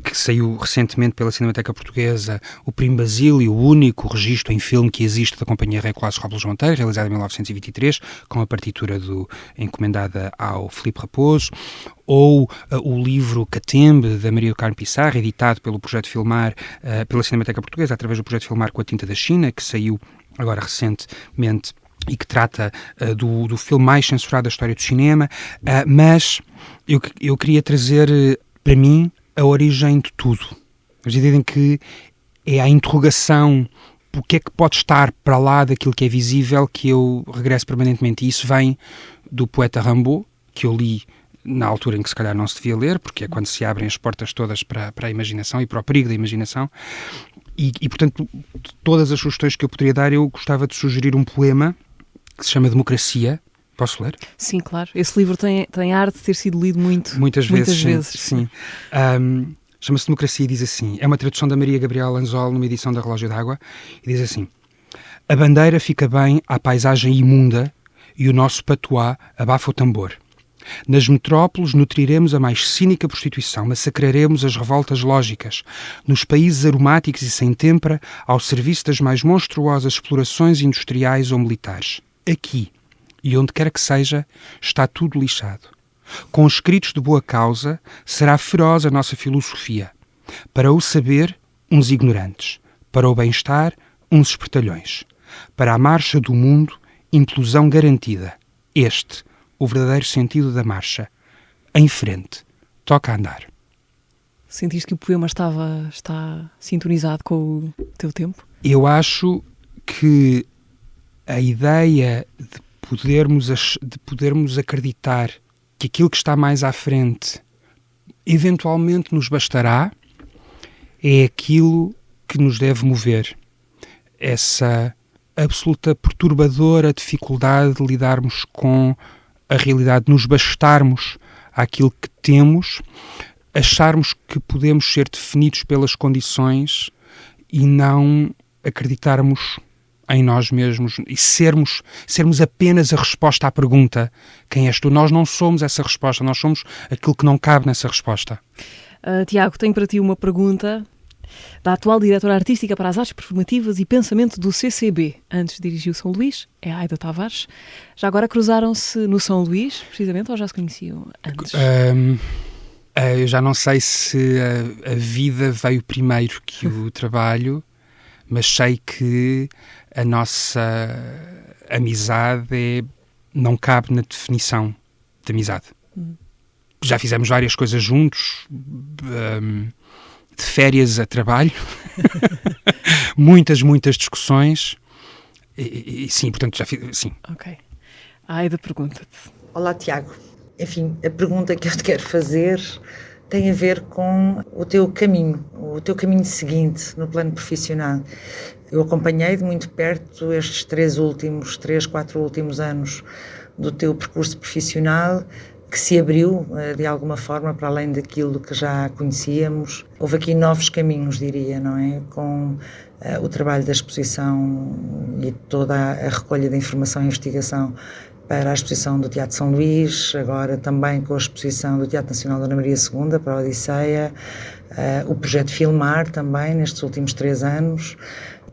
que saiu recentemente pela Cinemateca Portuguesa, o Primo Basílio, o único registro em filme que existe da Companhia Rei Colasso Robles Monteiro, realizado em 1923, com a partitura encomendada ao Filipe Raposo, ou o livro Catembe, da Maria do Carmo Pissarra, editado pelo Projeto Filmar, pela Cinemateca Portuguesa, através do Projeto Filmar com a Tinta da China, que saiu agora recentemente e que trata do filme mais censurado da história do cinema, mas eu queria trazer para mim a origem de tudo, na medida em que é a interrogação o que é que pode estar para lá daquilo que é visível que eu regresso permanentemente, e isso vem do poeta Rimbaud, que eu li na altura em que se calhar não se devia ler, porque é quando se abrem as portas todas para a imaginação e para o perigo da imaginação. E, portanto, todas as sugestões que eu poderia dar, eu gostava de sugerir um poema que se chama Democracia. Posso ler? Sim, claro. Esse livro tem arte de ter sido lido muitas vezes. Sim. Chama-se Democracia e diz assim, é uma tradução da Maria Gabriela Lanzol numa edição da Relógio d'Água, e diz assim: a bandeira fica bem à paisagem imunda e o nosso patuá abafa o tambor. Nas metrópoles nutriremos a mais cínica prostituição, massacraremos as revoltas lógicas. Nos países aromáticos e sem têmpera, ao serviço das mais monstruosas explorações industriais ou militares. Aqui, e onde quer que seja, está tudo lixado. Com escritos de boa causa, será feroz a nossa filosofia. Para o saber, uns ignorantes. Para o bem-estar, uns espertalhões. Para a marcha do mundo, implosão garantida. Este, o verdadeiro sentido da marcha. Em frente, toca andar. Sentiste que o poema está sintonizado com o teu tempo? Eu acho que a ideia de podermos acreditar que aquilo que está mais à frente eventualmente nos bastará é aquilo que nos deve mover, essa absoluta perturbadora dificuldade de lidarmos com a realidade, nos bastarmos àquilo que temos, acharmos que podemos ser definidos pelas condições e não acreditarmos em nós mesmos e sermos apenas a resposta à pergunta: quem és tu? Nós não somos essa resposta, nós somos aquilo que não cabe nessa resposta. Tiago, tenho para ti uma pergunta da atual diretora artística para as artes performativas e pensamento do CCB. Antes dirigiu São Luís, é a Aida Tavares. Já agora cruzaram-se no São Luís, precisamente, ou já se conheciam antes? Eu já não sei se a vida veio primeiro que o trabalho, mas sei que a nossa amizade não cabe na definição de amizade. Já fizemos várias coisas juntos, de férias a trabalho, muitas discussões, e sim, portanto, já fiz, sim. Ok. A Aida pergunta-te. Olá, Tiago. Enfim, a pergunta que eu te quero fazer tem a ver com o teu caminho seguinte no plano profissional. Eu acompanhei de muito perto estes 4 últimos anos do teu percurso profissional, que se abriu, de alguma forma, para além daquilo que já conhecíamos. Houve aqui novos caminhos, diria, não é? Com o trabalho da exposição e toda a recolha de informação e investigação para a exposição do Teatro São Luís, agora também com a exposição do Teatro Nacional Dona Maria II para a Odisseia, o projeto Filmar também nestes últimos 3 anos,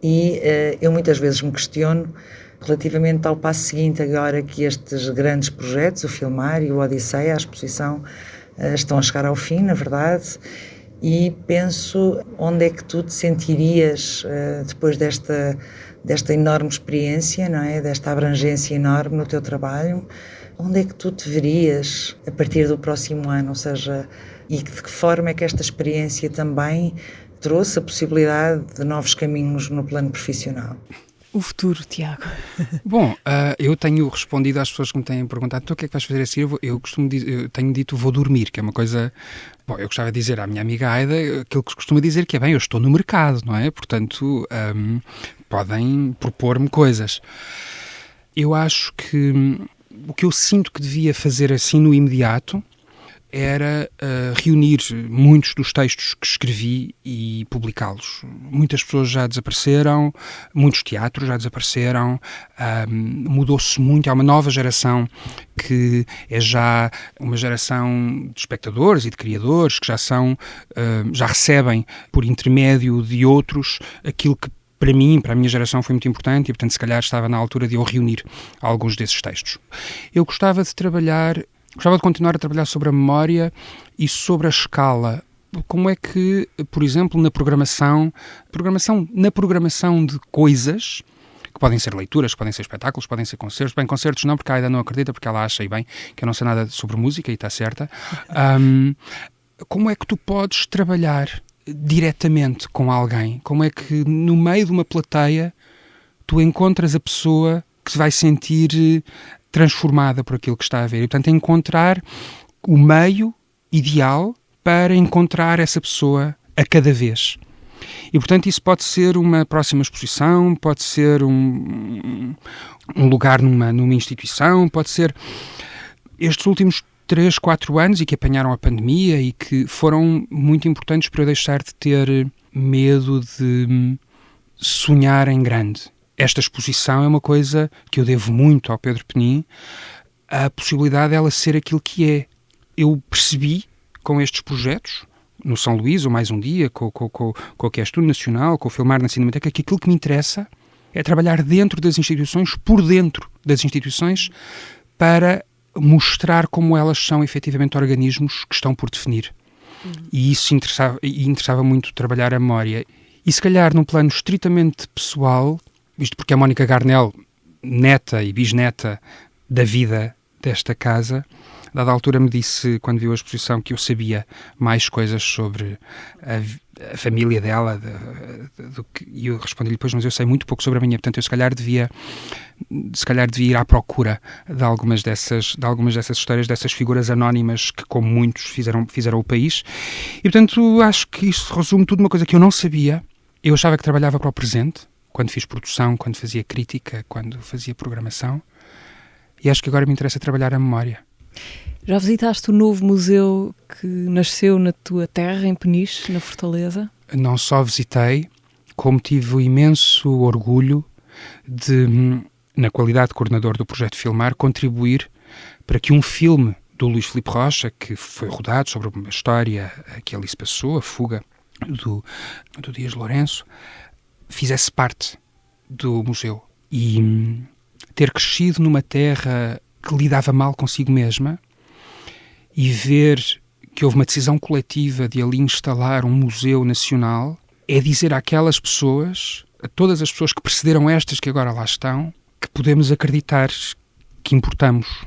e eu muitas vezes me questiono relativamente ao passo seguinte, agora que estes grandes projetos, o Filmar e o Odisseia, a exposição, estão a chegar ao fim, na verdade, e penso onde é que tu te sentirias depois desta enorme experiência, não é? Desta abrangência enorme no teu trabalho, onde é que tu te verias a partir do próximo ano? Ou seja, e de que forma é que esta experiência também trouxe a possibilidade de novos caminhos no plano profissional? O futuro, Tiago. Bom, eu tenho respondido às pessoas que me têm perguntado: então o que é que vais fazer a seguir? Eu tenho dito vou dormir, que é uma coisa... Bom, eu gostava de dizer à minha amiga Aida aquilo que costuma dizer, que é bem, eu estou no mercado, não é? Portanto, podem propor-me coisas. Eu acho que o que eu sinto que devia fazer assim no imediato era reunir muitos dos textos que escrevi e publicá-los. Muitas pessoas já desapareceram, muitos teatros já desapareceram, mudou-se muito, há uma nova geração que é já uma geração de espectadores e de criadores que já recebem por intermédio de outros aquilo que para mim, para a minha geração, foi muito importante e, portanto, se calhar estava na altura de eu reunir alguns desses textos. Eu gostava de continuar a trabalhar sobre a memória e sobre a escala. Como é que, por exemplo, na programação de coisas, que podem ser leituras, que podem ser espetáculos, podem ser concertos. Bem, concertos não, porque a Aida não acredita, porque ela acha, e bem, que eu não sei nada sobre música e está certa. Como é que tu podes trabalhar diretamente com alguém? Como é que no meio de uma plateia tu encontras a pessoa que se vai sentir transformada por aquilo que está a ver? E, portanto, encontrar o meio ideal para encontrar essa pessoa a cada vez. E, portanto, isso pode ser uma próxima exposição, pode ser um lugar numa instituição, pode ser estes últimos 3, 4 anos e que apanharam a pandemia e que foram muito importantes para eu deixar de ter medo de sonhar em grande. Esta exposição é uma coisa que eu devo muito ao Pedro Penin, a possibilidade dela ser aquilo que é. Eu percebi com estes projetos, no São Luís, ou Mais um Dia, com o que é Estudo Nacional, com o Filmar na Cinemateca, que aquilo que me interessa é trabalhar dentro das instituições, por dentro das instituições, para mostrar como elas são efetivamente organismos que estão por definir. E isso interessava muito trabalhar a memória. E se calhar num plano estritamente pessoal, isto porque a Mónica Garnel, neta e bisneta da vida desta casa, a dada altura me disse, quando viu a exposição, que eu sabia mais coisas sobre a família dela, e eu respondi-lhe depois, mas eu sei muito pouco sobre a minha, portanto eu se calhar devia ir à procura de algumas dessas histórias, dessas figuras anónimas que, como muitos, fizeram o país. E portanto acho que isto resume tudo uma coisa que eu não sabia Eu achava que trabalhava para o presente, quando fiz produção, quando fazia crítica, quando fazia programação, e acho que agora me interessa trabalhar a memória. Já visitaste o novo museu que nasceu na tua terra, em Peniche, na Fortaleza? Não só visitei, como tive o imenso orgulho de, na qualidade de coordenador do projeto Filmar, contribuir para que um filme do Luís Filipe Rocha, que foi rodado sobre uma história que ali se passou, a fuga do Dias Lourenço, fizesse parte do museu. E ter crescido numa terra que lidava mal consigo mesma e ver que houve uma decisão coletiva de ali instalar um museu nacional é dizer àquelas pessoas, a todas as pessoas que precederam estas que agora lá estão, que podemos acreditar que importamos.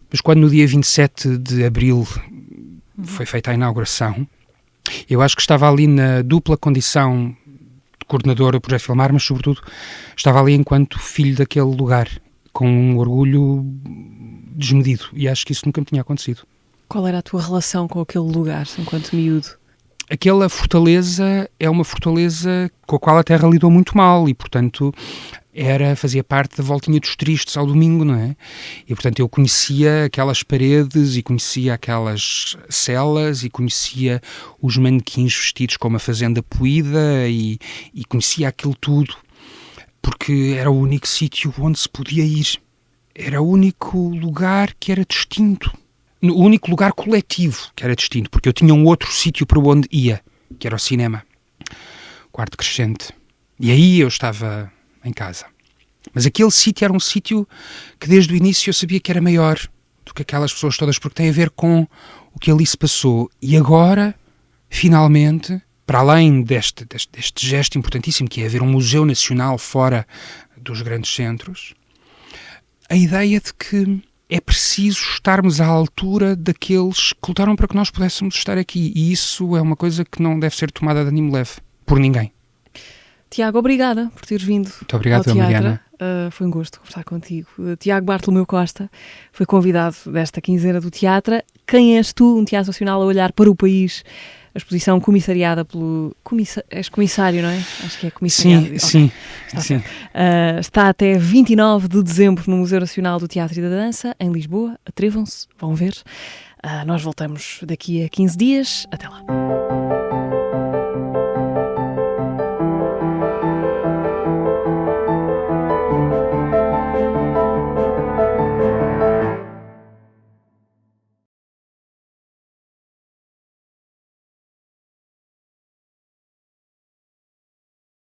Mas quando no dia 27 de abril foi feita a inauguração, eu acho que estava ali na dupla condição de coordenador do projeto Filmar, mas sobretudo estava ali enquanto filho daquele lugar, com um orgulho desmedido, e acho que isso nunca me tinha acontecido. Qual era a tua relação com aquele lugar, enquanto miúdo? Aquela fortaleza é uma fortaleza com a qual a terra lidou muito mal e, portanto, fazia parte da voltinha dos tristes ao domingo, não é? E, portanto, eu conhecia aquelas paredes e conhecia aquelas celas e conhecia os manequins vestidos com uma fazenda poída e conhecia aquilo tudo, porque era o único sítio onde se podia ir. Era o único lugar que era distinto. O único lugar coletivo que era distinto, porque eu tinha um outro sítio para onde ia, que era o cinema, Quarto Crescente. E aí eu estava em casa. Mas aquele sítio era um sítio que desde o início eu sabia que era maior do que aquelas pessoas todas, porque tem a ver com o que ali se passou. E agora, finalmente, para além deste gesto importantíssimo, que é haver um museu nacional fora dos grandes centros, a ideia de que é preciso estarmos à altura daqueles que lutaram para que nós pudéssemos estar aqui. E isso é uma coisa que não deve ser tomada de ânimo leve, por ninguém. Tiago, obrigada por teres vindo. Muito obrigado, ao teatro. Mariana. Foi um gosto conversar contigo. Tiago Bartolomeu Costa foi convidado desta quinzena do teatro. Quem és tu? Um teatro nacional a olhar para o país. A exposição comissariada pelo... És comissário, não é? Acho que é comissariado. Sim. Está até 29 de dezembro no Museu Nacional do Teatro e da Dança, em Lisboa. Atrevam-se, vão ver. Nós voltamos daqui a 15 dias. Até lá.